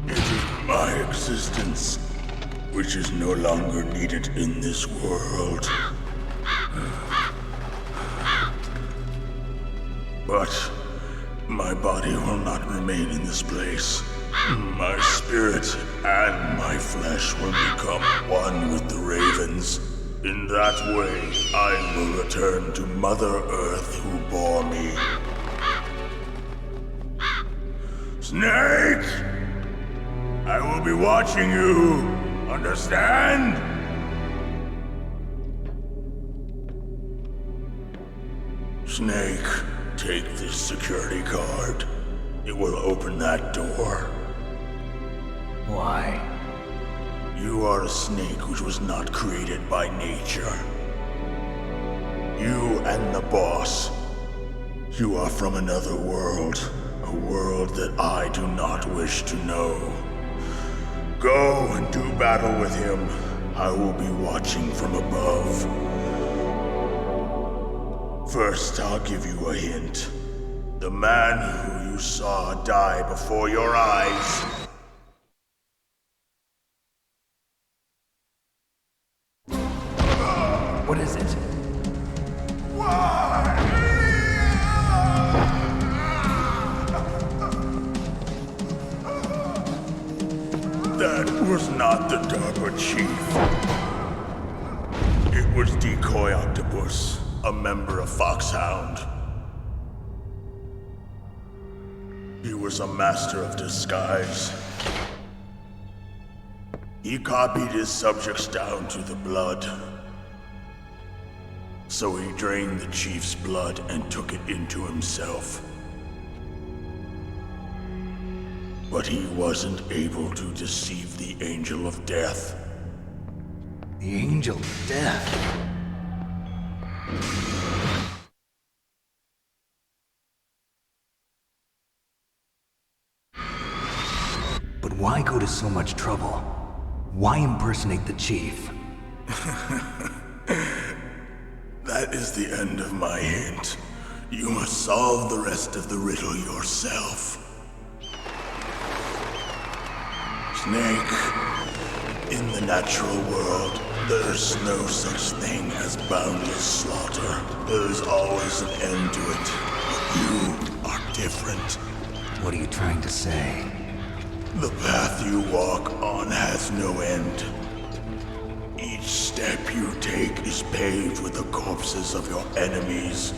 it is my existence which is no longer needed in this world. But my body will not remain in this place. My spirit and my flesh will become one with the ravens. In that way, I will return to Mother Earth who bore me. Snake! I will be watching you. Understand? Snake, take this security card. It will open that door. Why? You are a snake which was not created by nature. You and the boss. You are from another world. A world that I do not wish to know. Go and do battle with him. I will be watching from above. First, I'll give you a hint. The man who you saw die before your eyes. What is it? That was not the DARPA chief. It was Decoy Octopus, a member of Foxhound. He was a master of disguise. He copied his subjects down to the blood. So he drained the chief's blood and took it into himself. But he wasn't able to deceive the Angel of Death. The Angel of Death? But why go to so much trouble? Why impersonate the chief? That is the end of my hint. You must solve the rest of the riddle yourself. Snake, in the natural world, there's no such thing as boundless slaughter. There's always an end to it. But you are different. What are you trying to say? The path you walk on has no end. Each step you take is paved with the corpses of your enemies.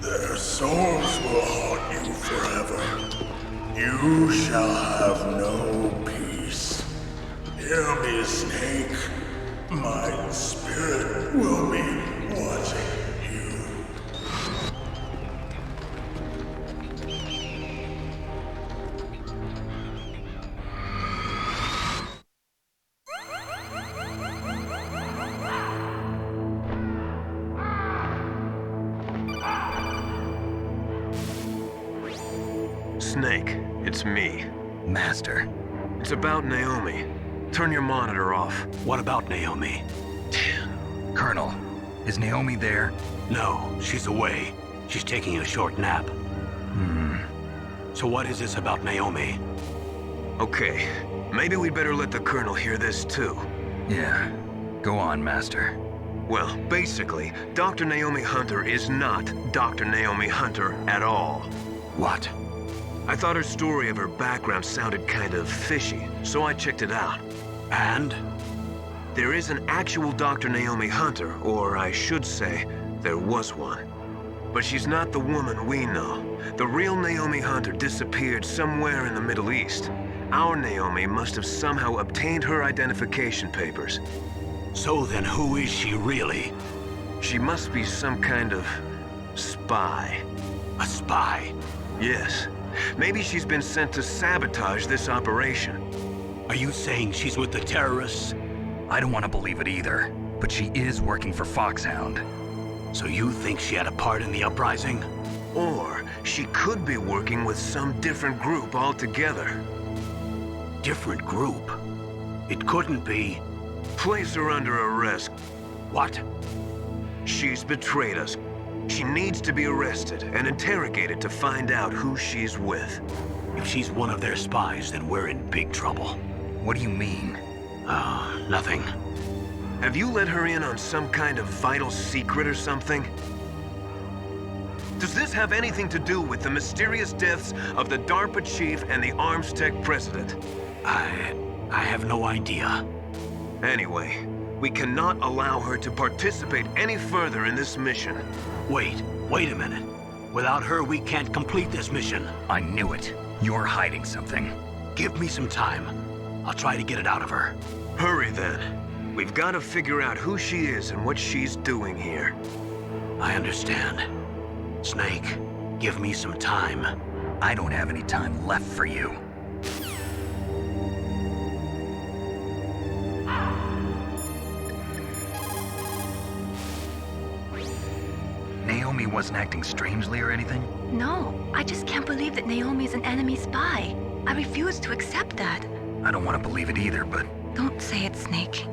Their souls will haunt you forever. You shall have no peace. Hear me, Snake. My spirit will be watching you. Snake, it's me. Master. It's about Naomi. Turn your monitor off. What about Naomi? Colonel, is Naomi there? No, she's away. She's taking a short nap. So what is this about Naomi? Okay, maybe we'd better let the Colonel hear this too. Yeah, go on, Master. Well, basically, Dr. Naomi Hunter is not Dr. Naomi Hunter at all. What? I thought her story of her background sounded kind of fishy, so I checked it out. And? There is an actual Dr. Naomi Hunter, or I should say, there was one. But she's not the woman we know. The real Naomi Hunter disappeared somewhere in the Middle East. Our Naomi must have somehow obtained her identification papers. So then who is she really? She must be some kind of spy. A spy? Yes. Maybe she's been sent to sabotage this operation. Are you saying she's with the terrorists? I don't want to believe it either, but she is working for Foxhound. So you think she had a part in the uprising? Or she could be working with some different group altogether. Different group? It couldn't be. Place her under arrest. What? She's betrayed us. She needs to be arrested and interrogated to find out who she's with. If she's one of their spies, then we're in big trouble. What do you mean? Nothing. Have you let her in on some kind of vital secret or something? Does this have anything to do with the mysterious deaths of the DARPA chief and the Arms Tech president? I have no idea. Anyway, we cannot allow her to participate any further in this mission. Wait a minute. Without her, we can't complete this mission. I knew it. You're hiding something. Give me some time. I'll try to get it out of her. Hurry then. We've got to figure out who she is and what she's doing here. I understand. Snake, give me some time. I don't have any time left for you. Naomi wasn't acting strangely or anything? No, I just can't believe that Naomi's an enemy spy. I refuse to accept that. I don't want to believe it either, but... Don't say it, Snake.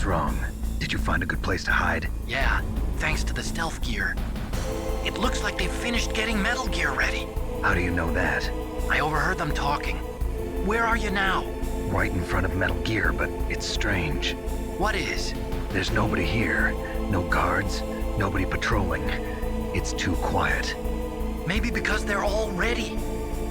What's wrong? Did you find a good place to hide? Yeah, thanks to the stealth gear. It looks like they've finished getting Metal Gear ready. How do you know that? I overheard them talking. Where are you now? Right in front of Metal Gear, but it's strange. What is? There's nobody here. No guards, nobody patrolling. It's too quiet. Maybe because they're all ready.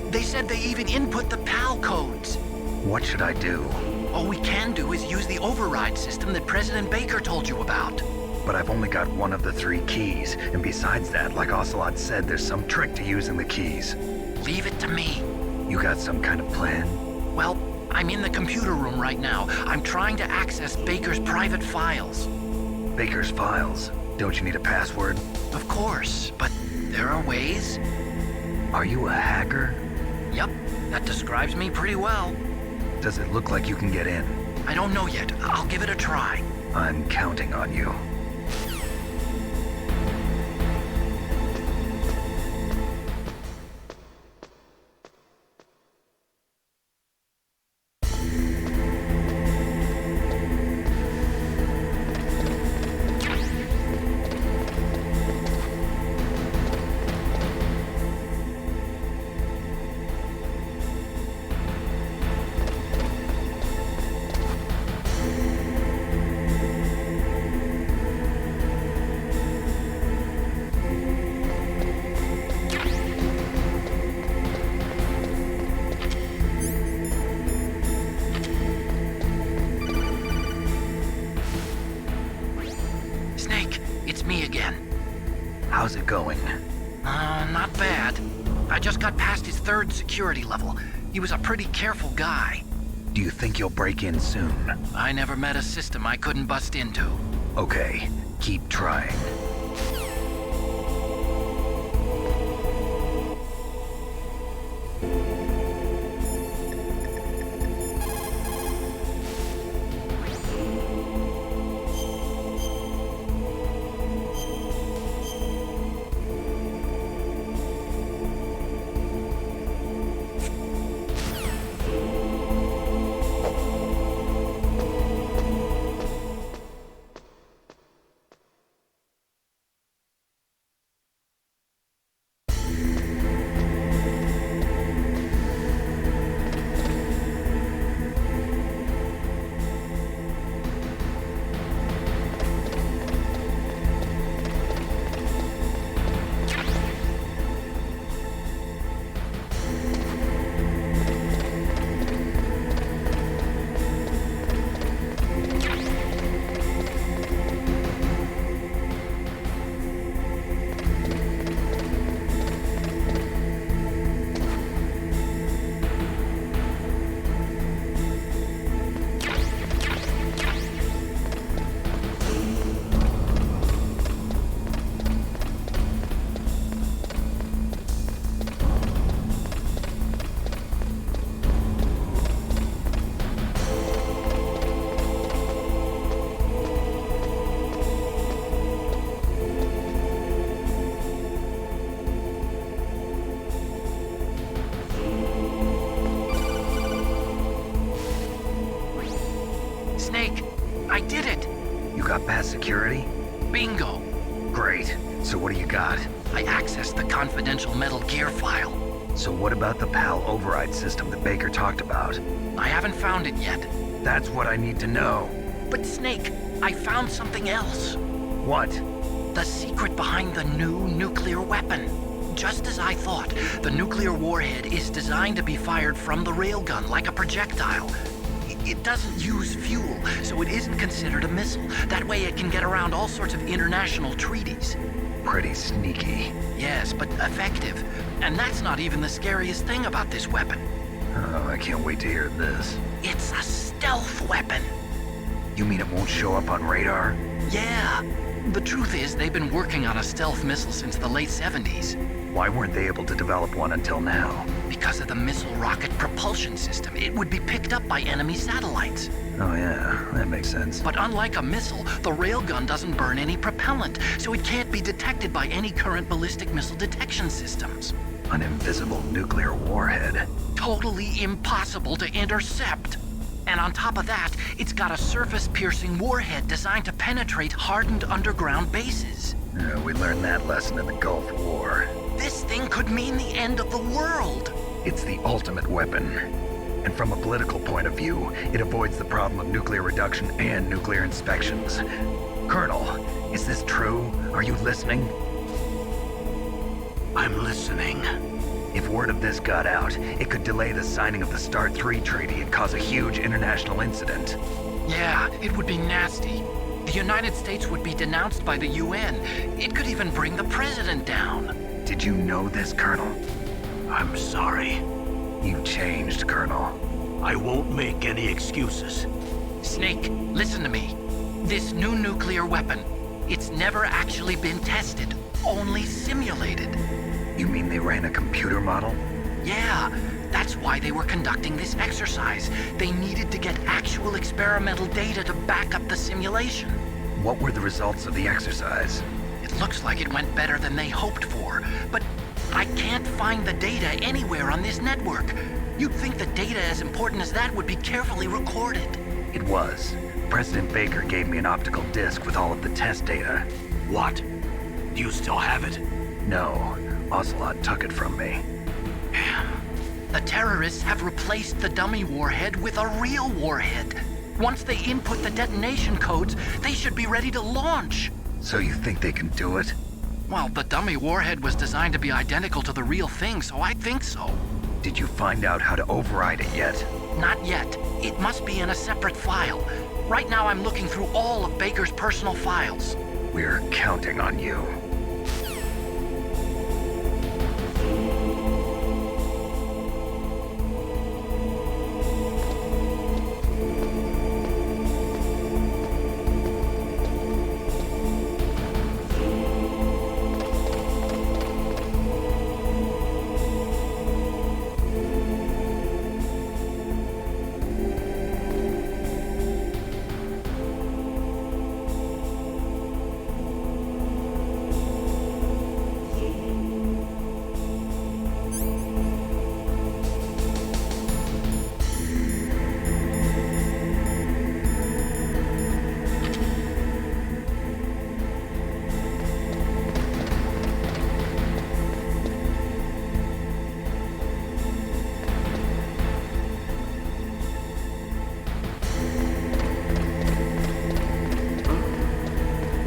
They said they even input the PAL codes. What should I do? All we can do is use the override system that President Baker told you about. But I've only got one of the 3 keys, and besides that, like Ocelot said, there's some trick to using the keys. Leave it to me. You got some kind of plan? Well, I'm in the computer room right now. I'm trying to access Baker's private files. Baker's files? Don't you need a password? Of course, but there are ways. Are you a hacker? Yup, that describes me pretty well. Does it look like you can get in? I don't know yet. I'll give it a try. I'm counting on you. How's it going? Not bad. I just got past his 3rd security level. He was a pretty careful guy. Do you think you'll break in soon? I never met a system I couldn't bust into. Okay, keep trying. I did it! You got past security? Bingo! Great. So what do you got? I accessed the confidential Metal Gear file. So what about the PAL override system that Baker talked about? I haven't found it yet. That's what I need to know. But Snake, I found something else. What? The secret behind the new nuclear weapon. Just as I thought, the nuclear warhead is designed to be fired from the railgun like a projectile. It doesn't use fuel, so it isn't considered a missile. That way it can get around all sorts of international treaties. Pretty sneaky. Yes, but effective. And that's not even the scariest thing about this weapon. Oh, I can't wait to hear this. It's a stealth weapon. You mean it won't show up on radar? Yeah. The truth is, they've been working on a stealth missile since the late 70s. Why weren't they able to develop one until now? Because of the missile rocket propulsion system. It would be picked up by enemy satellites. Oh yeah, that makes sense. But unlike a missile, the railgun doesn't burn any propellant, so it can't be detected by any current ballistic missile detection systems. An invisible nuclear warhead. Totally impossible to intercept. And on top of that, it's got a surface-piercing warhead designed to penetrate hardened underground bases. We learned that lesson in the Gulf War. This thing could mean the end of the world. It's the ultimate weapon. And from a political point of view, it avoids the problem of nuclear reduction and nuclear inspections. Colonel, is this true? Are you listening? I'm listening. If word of this got out, it could delay the signing of the START 3 treaty and cause a huge international incident. Yeah, it would be nasty. The United States would be denounced by the UN. It could even bring the president down. Did you know this, Colonel? I'm sorry. You changed, Colonel. I won't make any excuses. Snake, listen to me. This new nuclear weapon, it's never actually been tested, only simulated. You mean they ran a computer model? Yeah, that's why they were conducting this exercise. They needed to get actual experimental data to back up the simulation. What were the results of the exercise? It looks like it went better than they hoped for, but I can't find the data anywhere on this network. You'd think the data as important as that would be carefully recorded. It was. President Baker gave me an optical disc with all of the test data. What? Do you still have it? No. Ocelot took it from me. The terrorists have replaced the dummy warhead with a real warhead. Once they input the detonation codes, they should be ready to launch. So you think they can do it? Well, the dummy warhead was designed to be identical to the real thing, so I think so. Did you find out how to override it yet? Not yet. It must be in a separate file. Right now I'm looking through all of Baker's personal files. We're counting on you.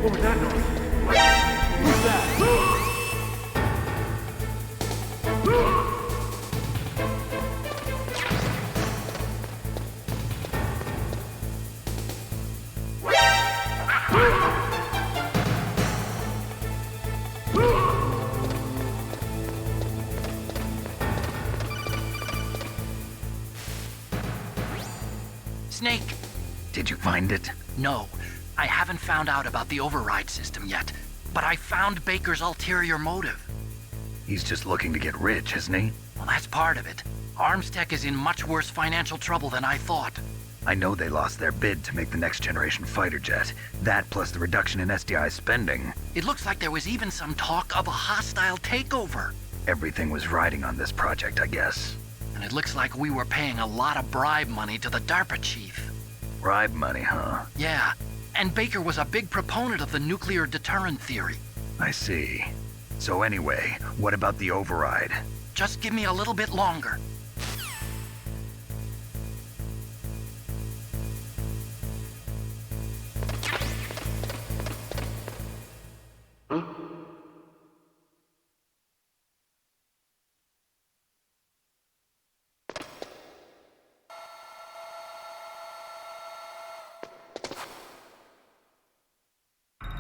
What was that noise? Who's that? Snake! Did you find it? No. I haven't found out about the override system yet, but I found Baker's ulterior motive. He's just looking to get rich, isn't he? Well, that's part of it. Armstech is in much worse financial trouble than I thought. I know they lost their bid to make the next generation fighter jet. That plus the reduction in SDI spending. It looks like there was even some talk of a hostile takeover. Everything was riding on this project, I guess. And it looks like we were paying a lot of bribe money to the DARPA chief. Bribe money, huh? Yeah. And Baker was a big proponent of the nuclear deterrent theory. I see. So anyway, what about the override? Just give me a little bit longer.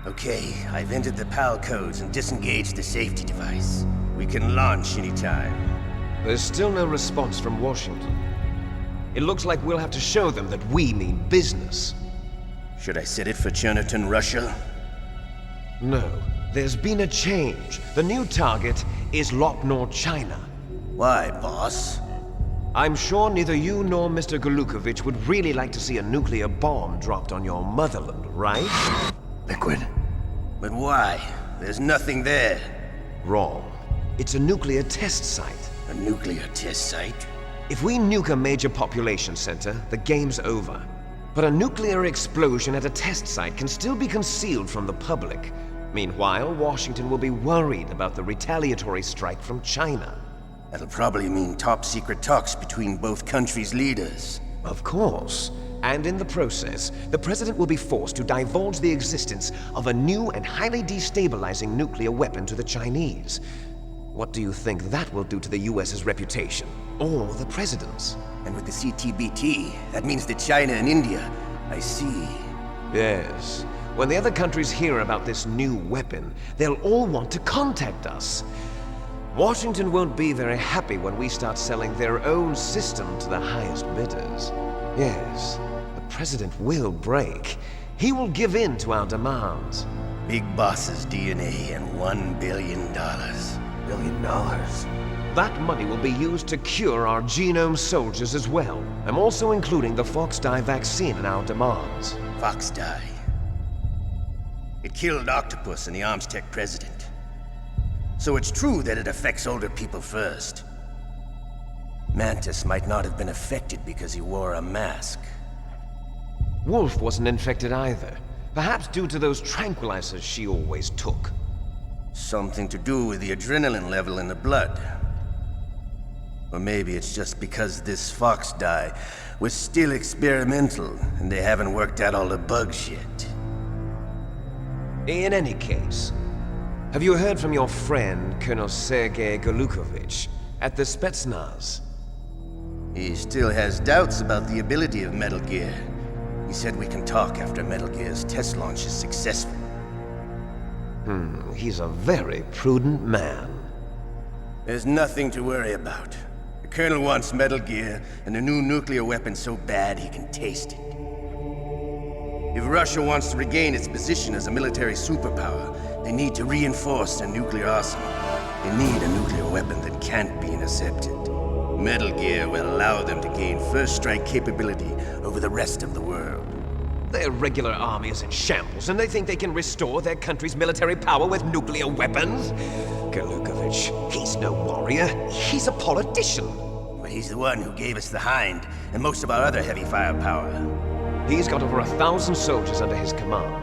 Okay, I've entered the PAL codes and disengaged the safety device. We can launch anytime. There's still no response from Washington. It looks like we'll have to show them that we mean business. Should I set it for Cherniton, Russia? No. There's been a change. The new target is Lopnor, China. Why, boss? I'm sure neither you nor Mr. Golukovich would really like to see a nuclear bomb dropped on your motherland, right? Liquid. But why? There's nothing there. Wrong. It's a nuclear test site. A nuclear test site? If we nuke a major population center, the game's over. But a nuclear explosion at a test site can still be concealed from the public. Meanwhile, Washington will be worried about the retaliatory strike from China. That'll probably mean top-secret talks between both countries' leaders. Of course. And in the process, the president will be forced to divulge the existence of a new and highly destabilizing nuclear weapon to the Chinese. What do you think that will do to the US's reputation? Or the president's? And with the CTBT, that means that China and India. I see. Yes. When the other countries hear about this new weapon, they'll all want to contact us. Washington won't be very happy when we start selling their own system to the highest bidders. Yes, the president will break. He will give in to our demands. Big Boss's DNA and $1 billion. $1 billion? That money will be used to cure our genome soldiers as well. I'm also including the Fox dye vaccine in our demands. Fox dye? It killed Octopus and the Armstech president. So it's true that it affects older people first. Mantis might not have been affected because he wore a mask. Wolf wasn't infected either. Perhaps due to those tranquilizers she always took. Something to do with the adrenaline level in the blood. Or maybe it's just because this Fox dye was still experimental and they haven't worked out all the bugs yet. In any case, have you heard from your friend, Colonel Sergei Golukovich, at the Spetsnaz? He still has doubts about the ability of Metal Gear. He said we can talk after Metal Gear's test launch is successful. He's a very prudent man. There's nothing to worry about. The Colonel wants Metal Gear and a new nuclear weapon so bad he can taste it. If Russia wants to regain its position as a military superpower, they need to reinforce their nuclear arsenal. They need a nuclear weapon that can't be intercepted. Metal Gear will allow them to gain first strike capability over the rest of the world. Their regular army is in shambles, and they think they can restore their country's military power with nuclear weapons? Golukovich, he's no warrior. He's a politician. But he's the one who gave us the Hind and most of our other heavy firepower. He's got over 1,000 soldiers under his command.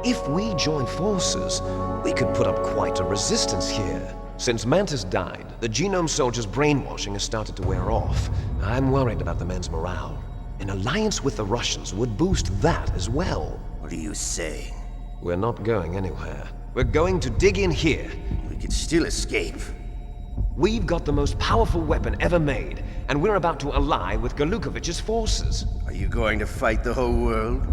If we join forces, we could put up quite a resistance here. Since Mantis died, the genome soldiers' brainwashing has started to wear off. I'm worried about the men's morale. An alliance with the Russians would boost that as well. What are you saying? We're not going anywhere. We're going to dig in here. We could still escape. We've got the most powerful weapon ever made, and we're about to ally with Golukovich's forces. Are you going to fight the whole world?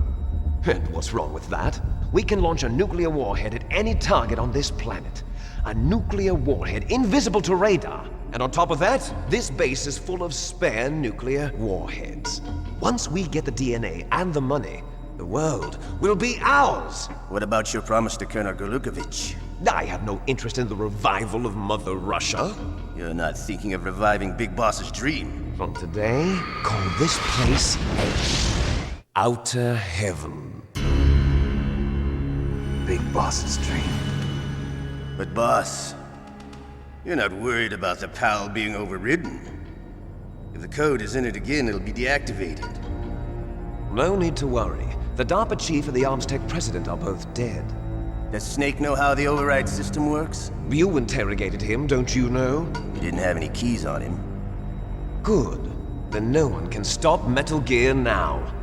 And what's wrong with that? We can launch a nuclear warhead at any target on this planet. A nuclear warhead invisible to radar. And on top of that, this base is full of spare nuclear warheads. Once we get the DNA and the money, the world will be ours! What about your promise to Colonel Golukovich? I have no interest in the revival of Mother Russia. You're not thinking of reviving Big Boss's dream. From today, call this place Outer Heaven. Big Boss's dream. But boss, you're not worried about the PAL being overridden. If the code is in it again, it'll be deactivated. No need to worry. The DARPA chief and the Armstech president are both dead. Does Snake know how the override system works? You interrogated him, don't you know? He didn't have any keys on him. Good. Then no one can stop Metal Gear now.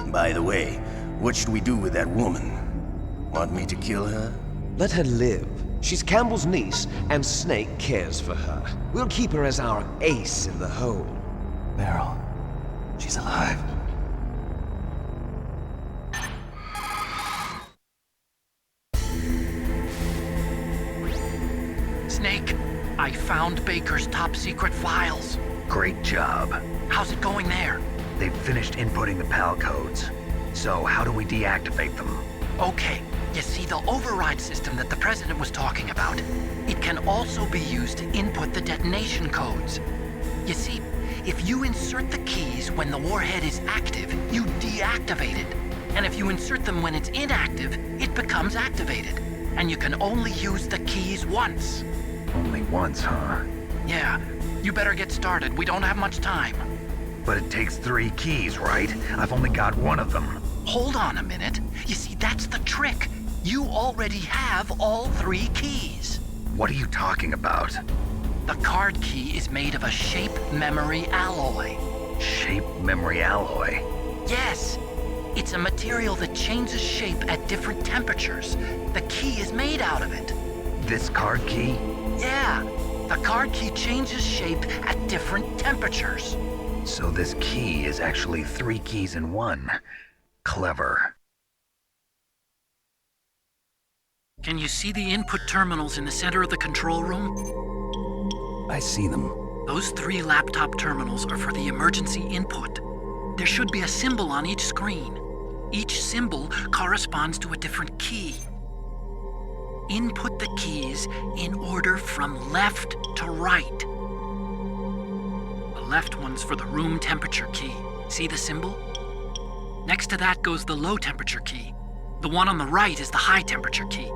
By the way, what should we do with that woman? Want me to kill her? Let her live. She's Campbell's niece, and Snake cares for her. We'll keep her as our ace in the hole. Meryl, she's alive. Snake, I found Baker's top-secret files. Great job. How's it going there? They've finished inputting the PAL codes. So how do we deactivate them? Okay, you see the override system that the President was talking about. It can also be used to input the detonation codes. You see, if you insert the keys when the warhead is active, you deactivate it. And if you insert them when it's inactive, it becomes activated. And you can only use the keys once. Only once, huh? Yeah, you better get started. We don't have much time. But it takes 3 keys, right? I've only got one of them. Hold on a minute. You see, that's the trick. You already have all 3 keys. What are you talking about? The card key is made of a shape memory alloy. Shape memory alloy? Yes. It's a material that changes shape at different temperatures. The key is made out of it. This card key? Yeah. The card key changes shape at different temperatures. So this key is actually 3 keys in one. Clever. Can you see the input terminals in the center of the control room? I see them. Those 3 laptop terminals are for the emergency input. There should be a symbol on each screen. Each symbol corresponds to a different key. Input the keys in order from left to right. The left one's for the room temperature key. See the symbol? Next to that goes the low temperature key. The one on the right is the high temperature key.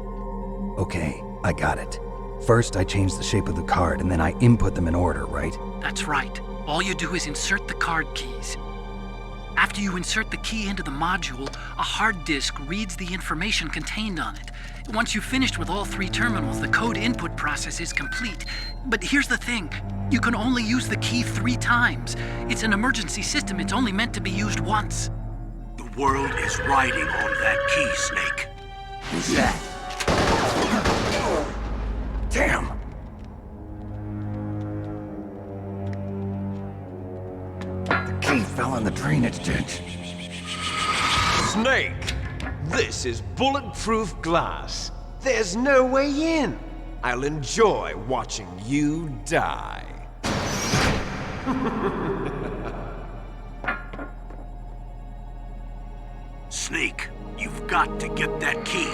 Okay, I got it. First, I change the shape of the card, and then I input them in order, right? That's right. All you do is insert the card keys. After you insert the key into the module, a hard disk reads the information contained on it. Once you've finished with all 3 terminals, the code input process is complete. But here's the thing. You can only use the key 3 times. It's an emergency system. It's only meant to be used once. The world is riding on that key, Snake. Who's that? Damn! The key fell in the drainage ditch. Snake! This is bulletproof glass. There's no way in. I'll enjoy watching you die. Snake, you've got to get that key.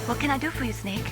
What can I do for you, Snake?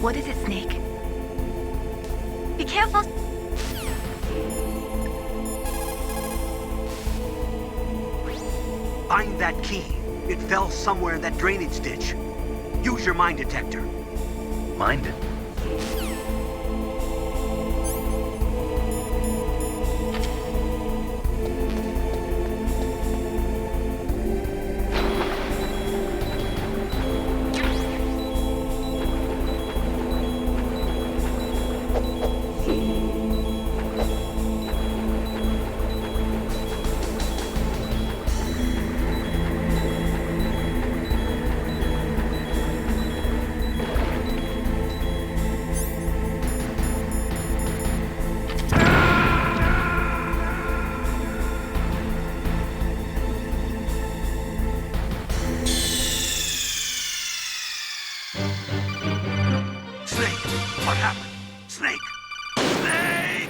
What is it, Snake? Be careful! Find that key. It fell somewhere in that drainage ditch. Use your mine detector. Mind it. What happened? Snake! Snake!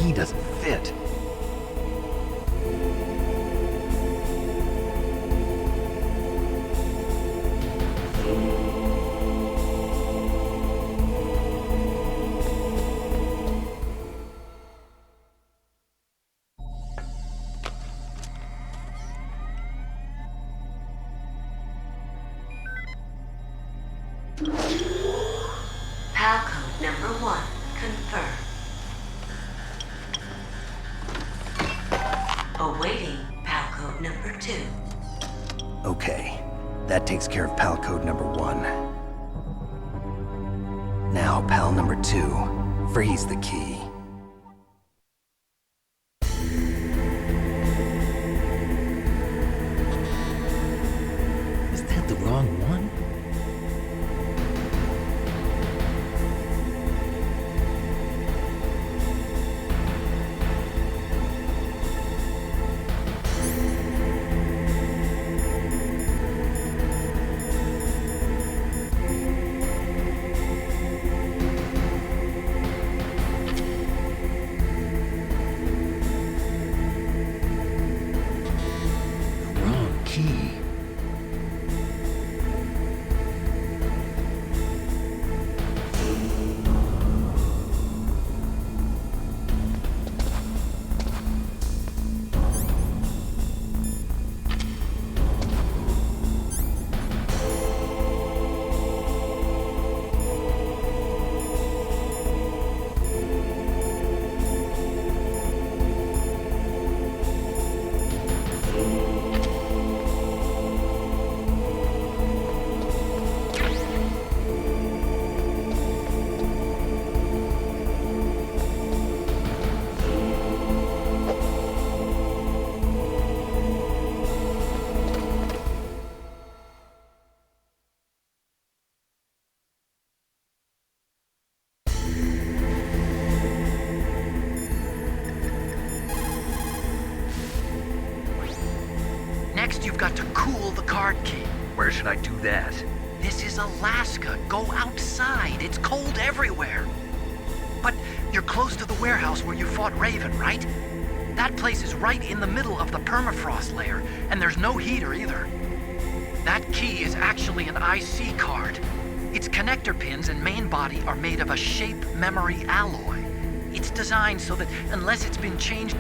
key doesn't fit. PAL code number 1, confirmed. Awaiting PAL code number 2. Okay, that takes care of PAL code number 1. Now, PAL number 2, freeze the key. Is that the wrong one? Next, you've got to cool the card key. Where should I do that? This is Alaska. Go outside. It's cold everywhere. But you're close to the warehouse where you fought Raven, right? That place is right in the middle of the permafrost layer, and there's no heater either. That key is actually an IC card. Its connector pins and main body are made of a shape memory alloy. It's designed so that unless it's been changed...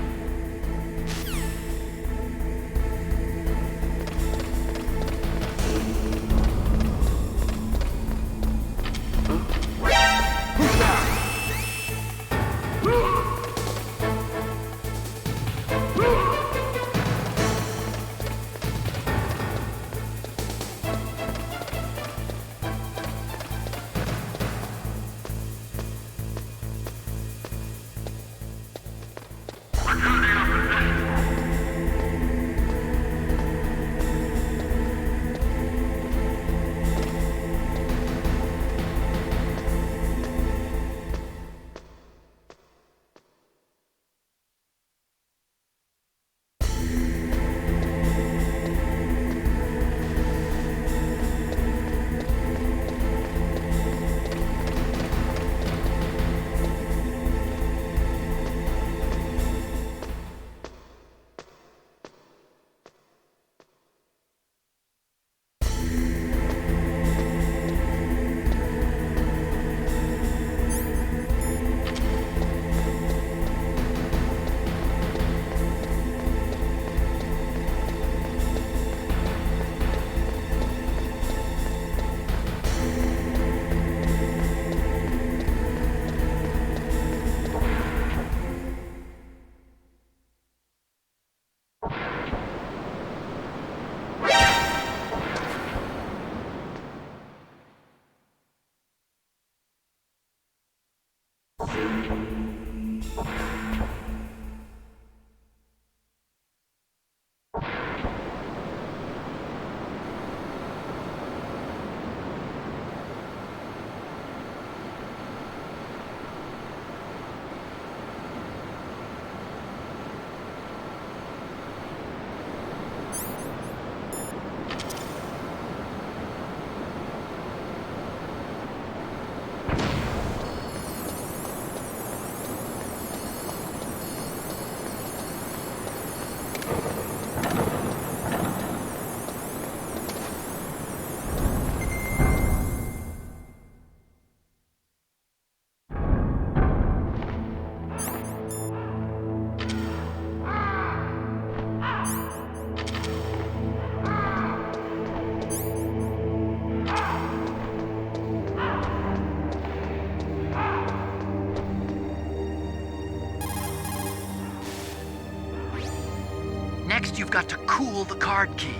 Next, you've got to cool the card key.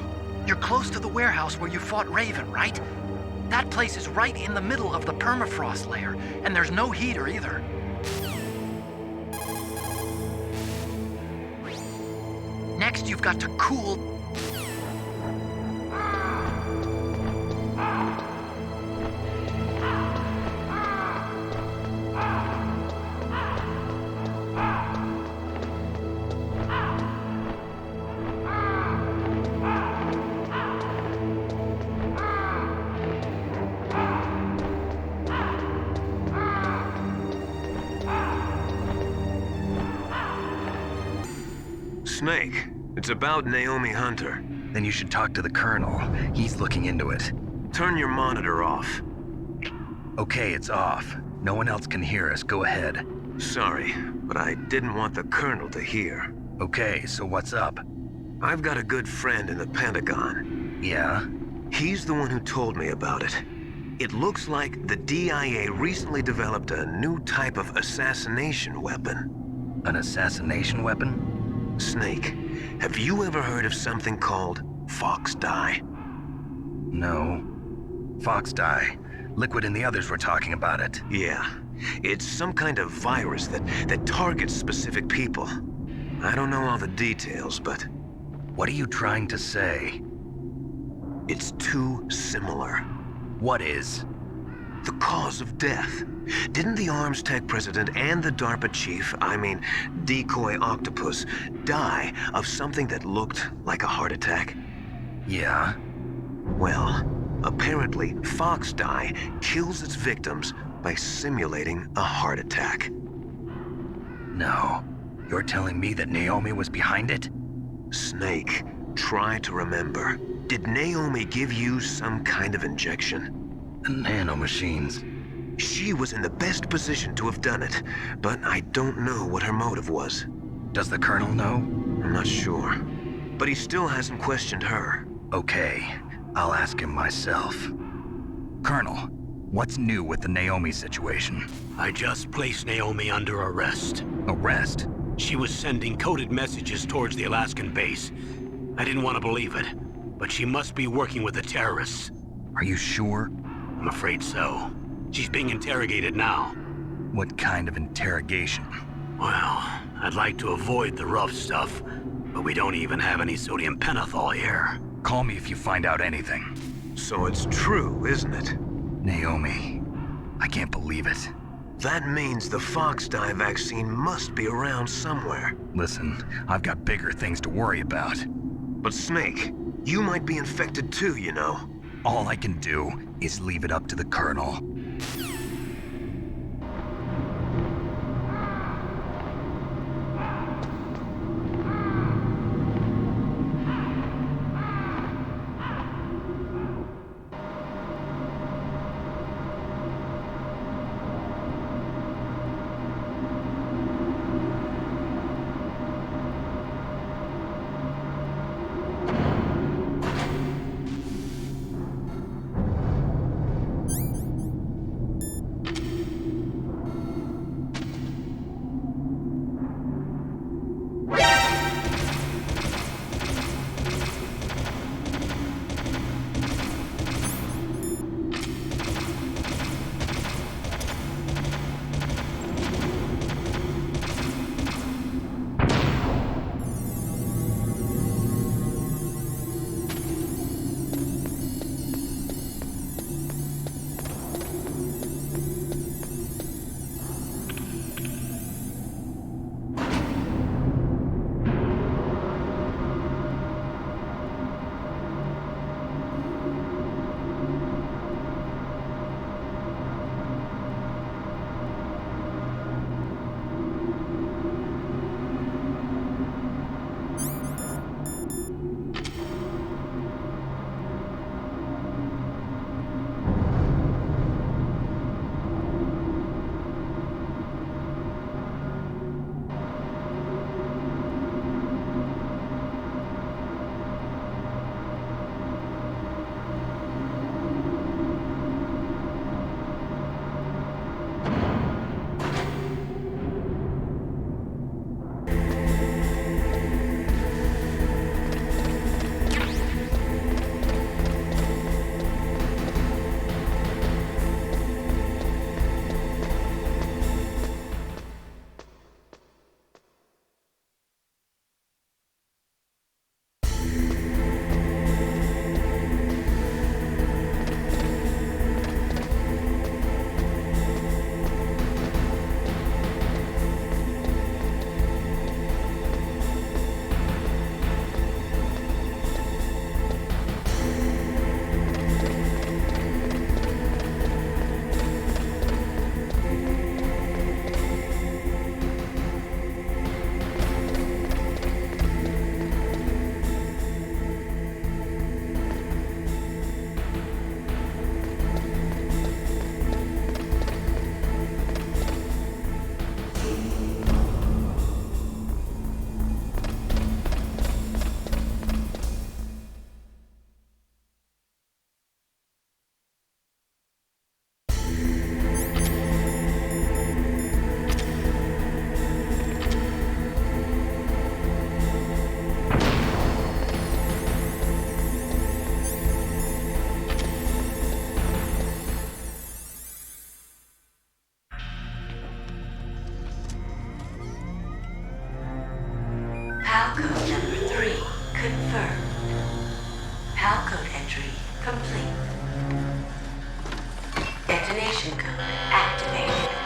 You're close to the warehouse where you fought Raven, right? That place is right in the middle of the permafrost layer, and there's no heater either. Next, you've got to cool... Snake, it's about Naomi Hunter. Then you should talk to the Colonel. He's looking into it. Turn your monitor off. Okay, it's off. No one else can hear us. Go ahead. Sorry, but I didn't want the Colonel to hear. Okay, so what's up? I've got a good friend in the Pentagon. Yeah? He's the one who told me about it. It looks like the DIA recently developed a new type of assassination weapon. An assassination weapon? Snake, have you ever heard of something called fox dye? No. Fox dye. Liquid and the others were talking about it. Yeah. It's some kind of virus that targets specific people. I don't know all the details, but... What are you trying to say? It's too similar. What is? The cause of death. Didn't the Arms Tech president and the DARPA chief, Decoy Octopus, die of something that looked like a heart attack? Yeah? Well, apparently fox dye kills its victims by simulating a heart attack. No. You're telling me that Naomi was behind it? Snake, try to remember. Did Naomi give you some kind of injection? The nanomachines. She was in the best position to have done it, but I don't know what her motive was. Does the Colonel know? I'm not sure, but he still hasn't questioned her. Okay, I'll ask him myself. Colonel, what's new with the Naomi situation? I just placed Naomi under arrest. Arrest? She was sending coded messages towards the Alaskan base. I didn't want to believe it, but she must be working with the terrorists. Are you sure? I'm afraid so. She's being interrogated now. What kind of interrogation? Well, I'd like to avoid the rough stuff, but we don't even have any sodium pentothal here. Call me if you find out anything. So it's true, isn't it? Naomi, I can't believe it. That means the fox dye vaccine must be around somewhere. Listen, I've got bigger things to worry about. But Snake, you might be infected too, you know. All I can do is leave it up to the Colonel.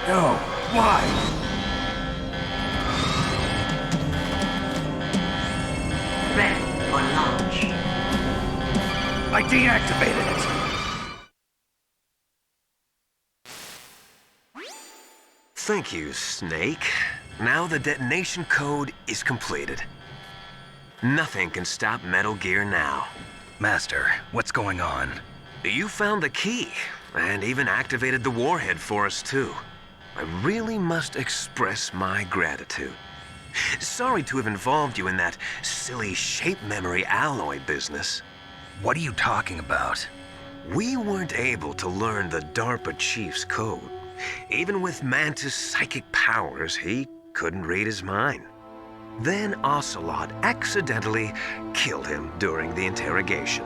No, why? Ready for launch. I deactivated it. Thank you, Snake. Now the detonation code is completed. Nothing can stop Metal Gear now. Master, what's going on? You found the key, and even activated the warhead for us, too. I really must express my gratitude. Sorry to have involved you in that silly shape memory alloy business. What are you talking about? We weren't able to learn the DARPA chief's code. Even with Mantis' psychic powers, he couldn't read his mind. Then Ocelot accidentally killed him during the interrogation.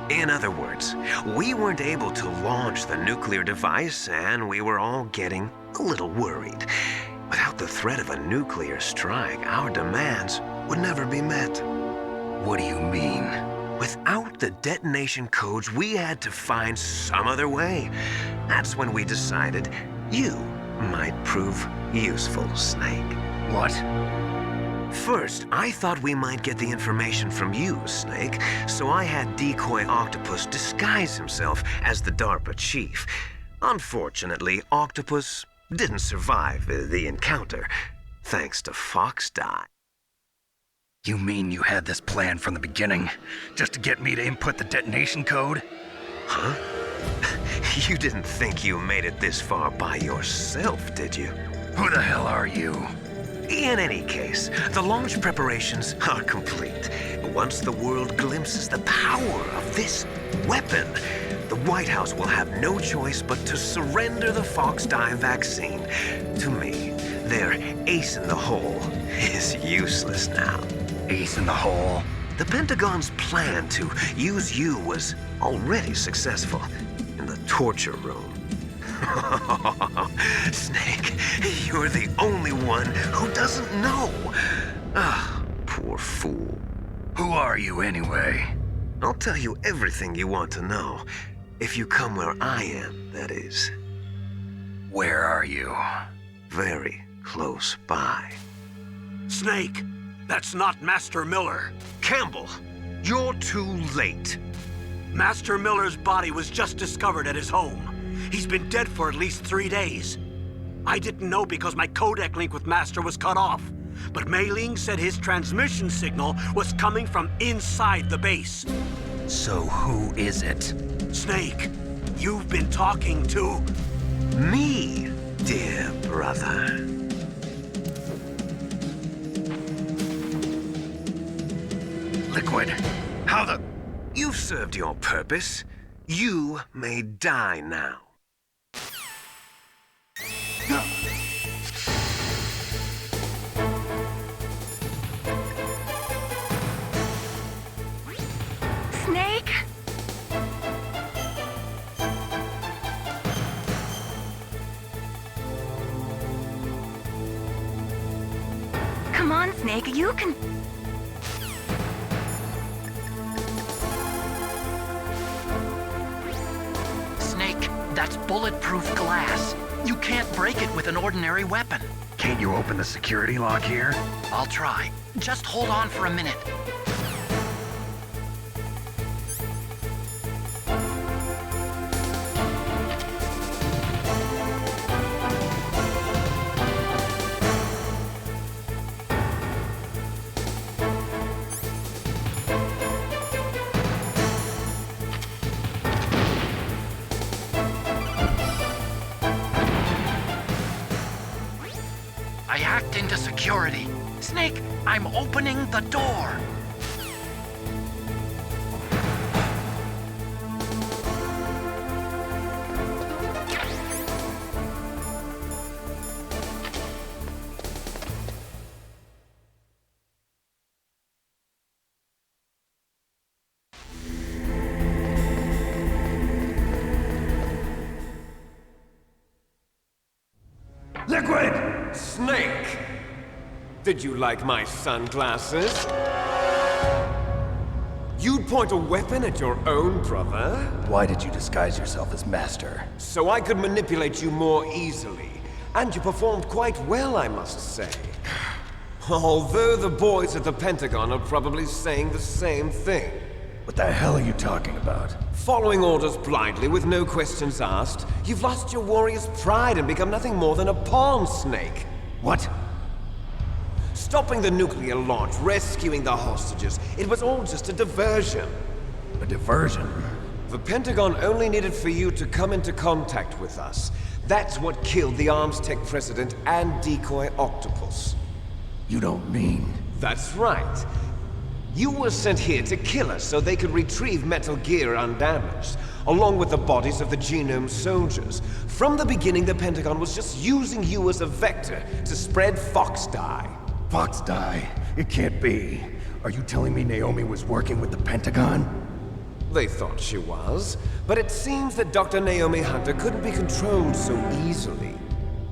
In other words, we weren't able to launch the nuclear device, and we were all getting a little worried. Without the threat of a nuclear strike, our demands would never be met. What do you mean? Without the detonation codes, we had to find some other way. That's when we decided you might prove useful, Snake. What? First, I thought we might get the information from you, Snake, so I had Decoy Octopus disguise himself as the DARPA chief. Unfortunately, Octopus didn't survive the encounter, thanks to Fox Die. You mean you had this plan from the beginning, just to get me to input the detonation code? Huh? You didn't think you made it this far by yourself, did you? Who the hell are you? In any case, the launch preparations are complete. Once the world glimpses the power of this weapon, the White House will have no choice but to surrender the Fox Die vaccine to me. Their ace in the hole is useless now. Ace in the hole? The Pentagon's plan to use you was already successful in the torture room. Snake, you're the only one who doesn't know. Ah, poor fool. Who are you anyway? I'll tell you everything you want to know. If you come where I am, that is. Where are you? Very close by. Snake, that's not Master Miller. Campbell, you're too late. Master Miller's body was just discovered at his home. He's been dead for at least 3 days. I didn't know because my codec link with Master was cut off. But Mei Ling said his transmission signal was coming from inside the base. So who is it? Snake, you've been talking to... me, dear brother. Liquid, how the... You've served your purpose. You may die now. Snake? Come on, Snake, you can... Snake, that's bulletproof glass. You can't break it with an ordinary weapon. Can't you open the security lock here? I'll try. Just hold on for a minute. I hacked into security. Snake, I'm opening the door. Liquid! Snake! Did you like my sunglasses? You'd point a weapon at your own brother? Why did you disguise yourself as Master? So I could manipulate you more easily. And you performed quite well, I must say. Although the boys at the Pentagon are probably saying the same thing. What the hell are you talking about? Following orders blindly with no questions asked, you've lost your warrior's pride and become nothing more than a pawn snake. What? Stopping the nuclear launch, rescuing the hostages, it was all just a diversion. A diversion? The Pentagon only needed for you to come into contact with us. That's what killed the Arms Tech president and decoy octopus. You don't mean... That's right. You were sent here to kill us so they could retrieve Metal Gear undamaged, along with the bodies of the Genome soldiers. From the beginning, the Pentagon was just using you as a vector to spread Fox dye. Fox dye? It can't be. Are you telling me Naomi was working with the Pentagon? They thought she was, but it seems that Dr. Naomi Hunter couldn't be controlled so easily.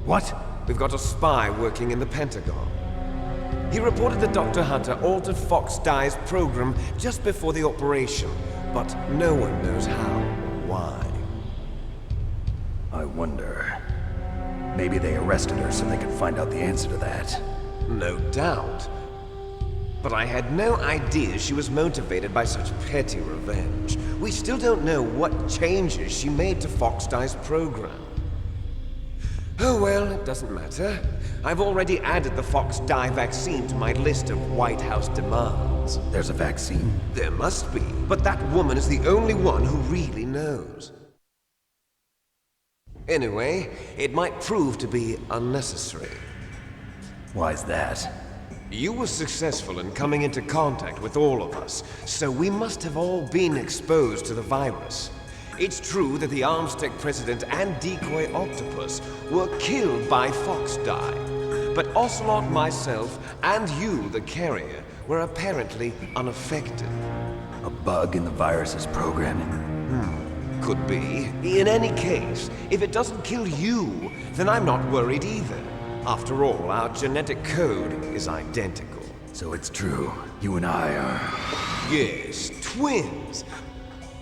What? We've got a spy working in the Pentagon. He reported that Dr. Hunter altered Fox Dye's program just before the operation, but no one knows how or why. I wonder... Maybe they arrested her so they could find out the answer to that. No doubt. But I had no idea she was motivated by such petty revenge. We still don't know what changes she made to Fox Dye's program. Oh well, it doesn't matter. I've already added the Fox Dye vaccine to my list of White House demands. There's a vaccine? There must be, but that woman is the only one who really knows. Anyway, it might prove to be unnecessary. Why's that? You were successful in coming into contact with all of us, so we must have all been exposed to the virus. It's true that the Arms Tech president and decoy octopus were killed by Fox Dye, but Ocelot, myself, and you, the carrier, were apparently unaffected. A bug in the virus's programming? Could be. In any case, if it doesn't kill you, then I'm not worried either. After all, our genetic code is identical. So it's true. You and I are... Yes, twins.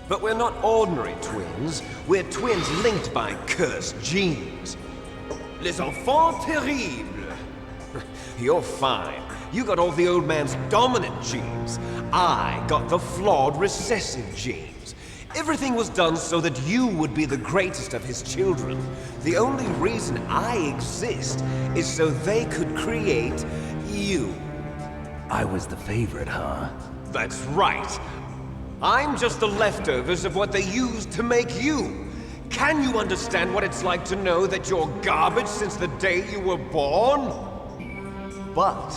But we're not ordinary twins. We're twins linked by cursed genes. Les enfants terribles. You're fine. You got all the old man's dominant genes. I got the flawed recessive genes. Everything was done so that you would be the greatest of his children. The only reason I exist is so they could create you. I was the favorite, huh? That's right. I'm just the leftovers of what they used to make you. Can you understand what it's like to know that you're garbage since the day you were born? But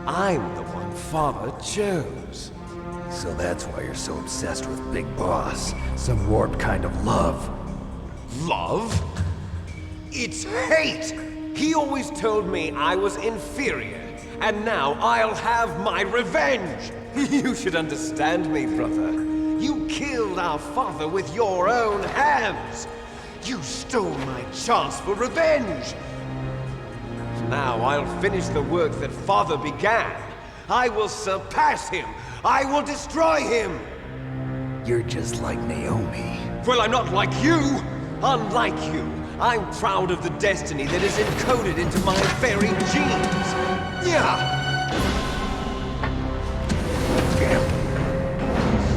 I'm the one Father chose. So that's why you're so obsessed with Big Boss. Some warped kind of love. Love? It's hate! He always told me I was inferior, and now I'll have my revenge! You should understand me, brother. You killed our father with your own hands! You stole my chance for revenge! Now I'll finish the work that Father began. I will surpass him! I will destroy him! You're just like Naomi. Well, I'm not like you! Unlike you, I'm proud of the destiny that is encoded into my very genes! Yeah!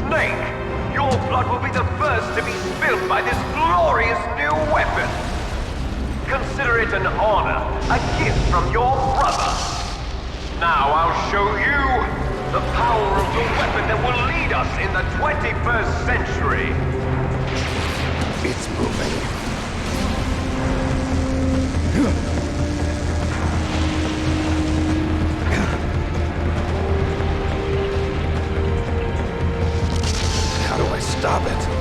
Snake, your blood will be the first to be spilled by this glorious new weapon. Consider it an honor, a gift from your brother. Now I'll show you the power of the weapon that will lead us in the 21st century. It's moving. How do I stop it?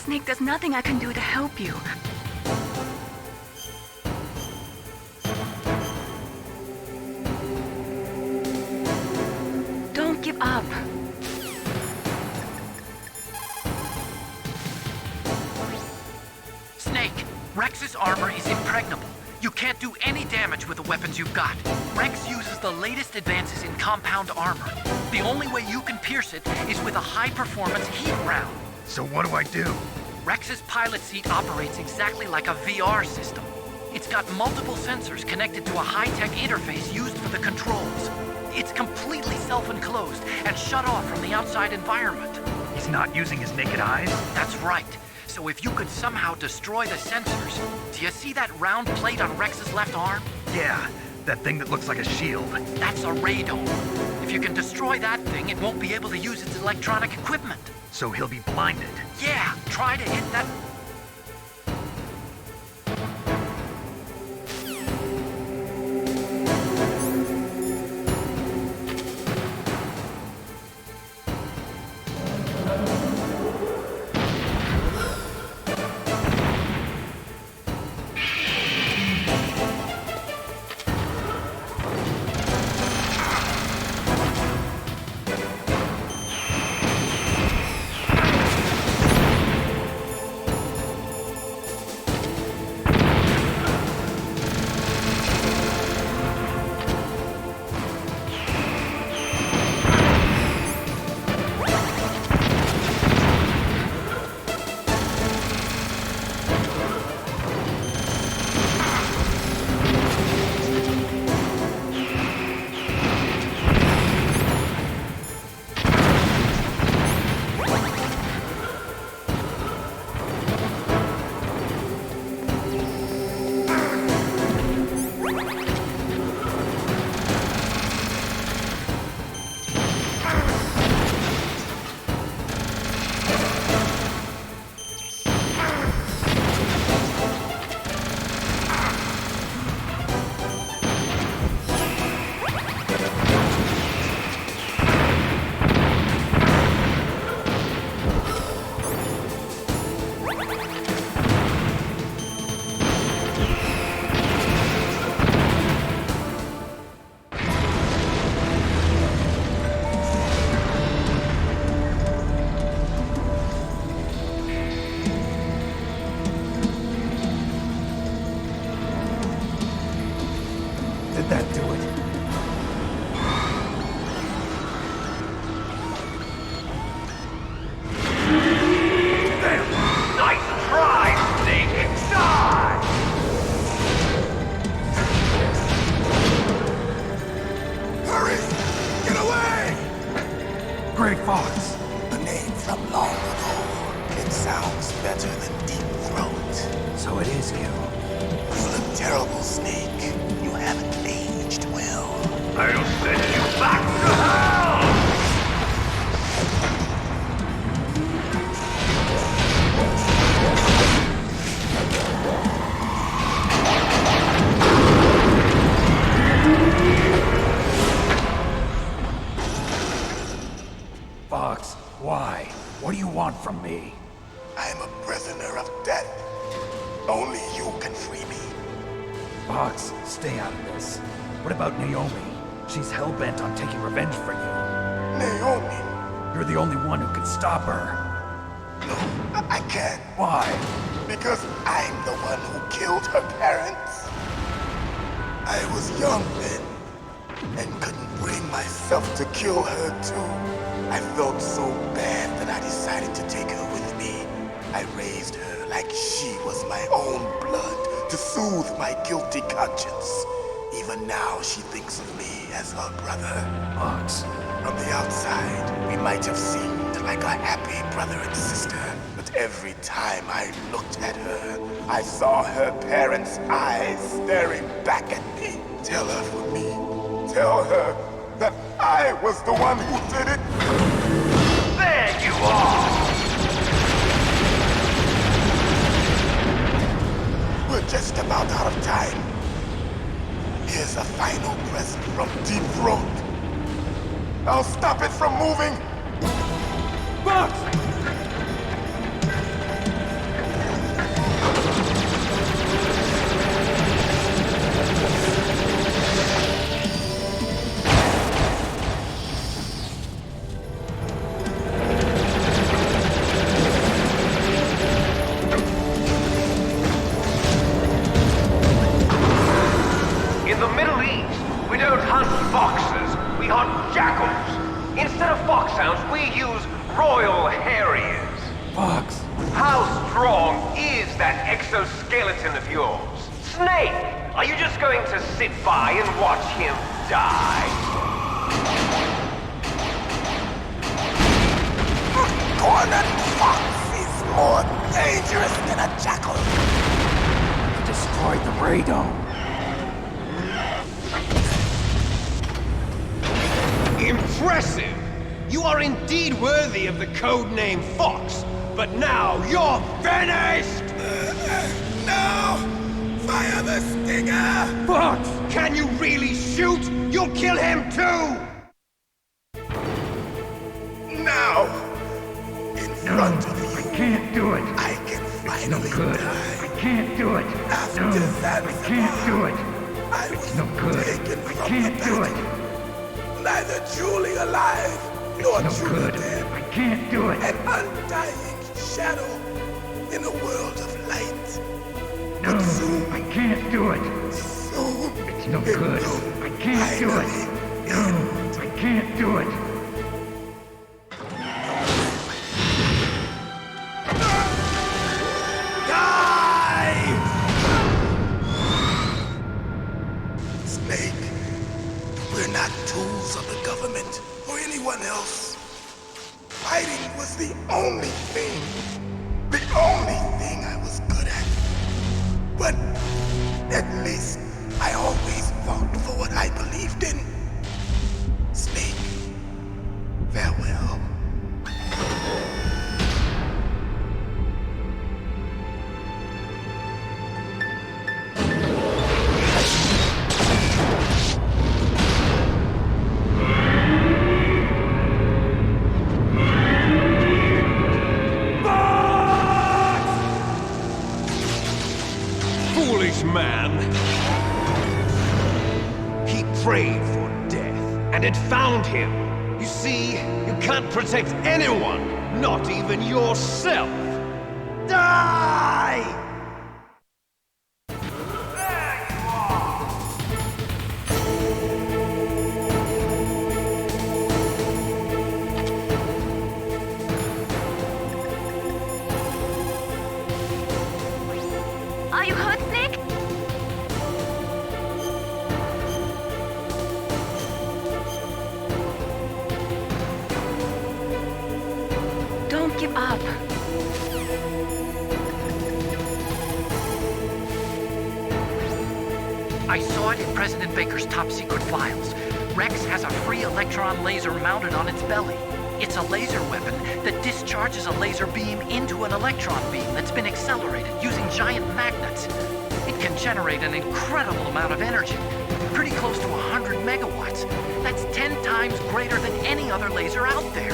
Snake, there's nothing I can do to help you. Don't give up. Snake, Rex's armor is impregnable. You can't do any damage with the weapons you've got. Rex uses the latest advances in compound armor. The only way you can pierce it is with a high-performance heat round. So what do I do? Rex's pilot seat operates exactly like a VR system. It's got multiple sensors connected to a high-tech interface used for the controls. It's completely self-enclosed and shut off from the outside environment. He's not using his naked eyes? That's right. So if you could somehow destroy the sensors, do you see that round plate on Rex's left arm? Yeah, that thing that looks like a shield. That's a radome. If you can destroy that thing, it won't be able to use its electronic equipment. So he'll be blinded. Yeah, try to hit that... Did that do it? Damn! Nice try, Snake! Die! Hurry! Get away! Great Fox! A name from long ago. It sounds better than Deep Throat. So it is you. You look terrible, Snake. You haven't aged well. I'll send you back to hell! Fox, why? What do you want from me? I'm a prisoner of death. Only you can free me. Fox, stay out of this. What about Naomi? She's hell-bent on taking revenge for you. Naomi? You're the only one who can stop her. No, I can't. Why? Because I'm the one who killed her parents. I was young then, and couldn't bring myself to kill her too. I felt so bad that I decided to take her with me. I raised her like she was my own blood to soothe my guilty conscience. Even now, she thinks of me as her brother. Fox. From the outside, we might have seemed like a happy brother and sister, but every time I looked at her, I saw her parents' eyes staring back at me. Tell her for me. Tell her that I was the one who did it. There you are! We're just about out of time. Here's a final present from Deep Throat. I'll stop it from moving. Fox! Fox! How strong is that exoskeleton of yours? Snake, are you just going to sit by and watch him die? Cornered fox is more dangerous than a jackal. Destroyed the radome. Impressive! You are indeed worthy of the codename Fox, but now you're finished! No! Fire the stinger! Fox! Can you really shoot? You'll kill him too! Now! In front of you! I can't do it! I can finally die! I can't do it! After I can't do it! I was no good! taken I from can't the do battle. it! Neither truly alive, nor no truly good! dead. I can't do it! An undying shadow in a world of light. No, But soon, I can't do it! soon, It's no good! I can't do it! No, I can't do it! Snake, we're not tools of the government or anyone else. Fighting was the only thing I was good at. But at least I always fought for what I believed in. Snake, farewell. Foolish man! He prayed for death, and it found him. You see, you can't protect anyone, not even yourself. Die! Are you hurt, Snake? Don't give up. I saw it in President Baker's top-secret files. Rex has a free electron laser mounted on its belly. It's a laser weapon that discharges a laser beam into an electron beam that's been accelerated using giant magnets. It can generate an incredible amount of energy, pretty close to 100 megawatts. That's 10 times greater than any other laser out there.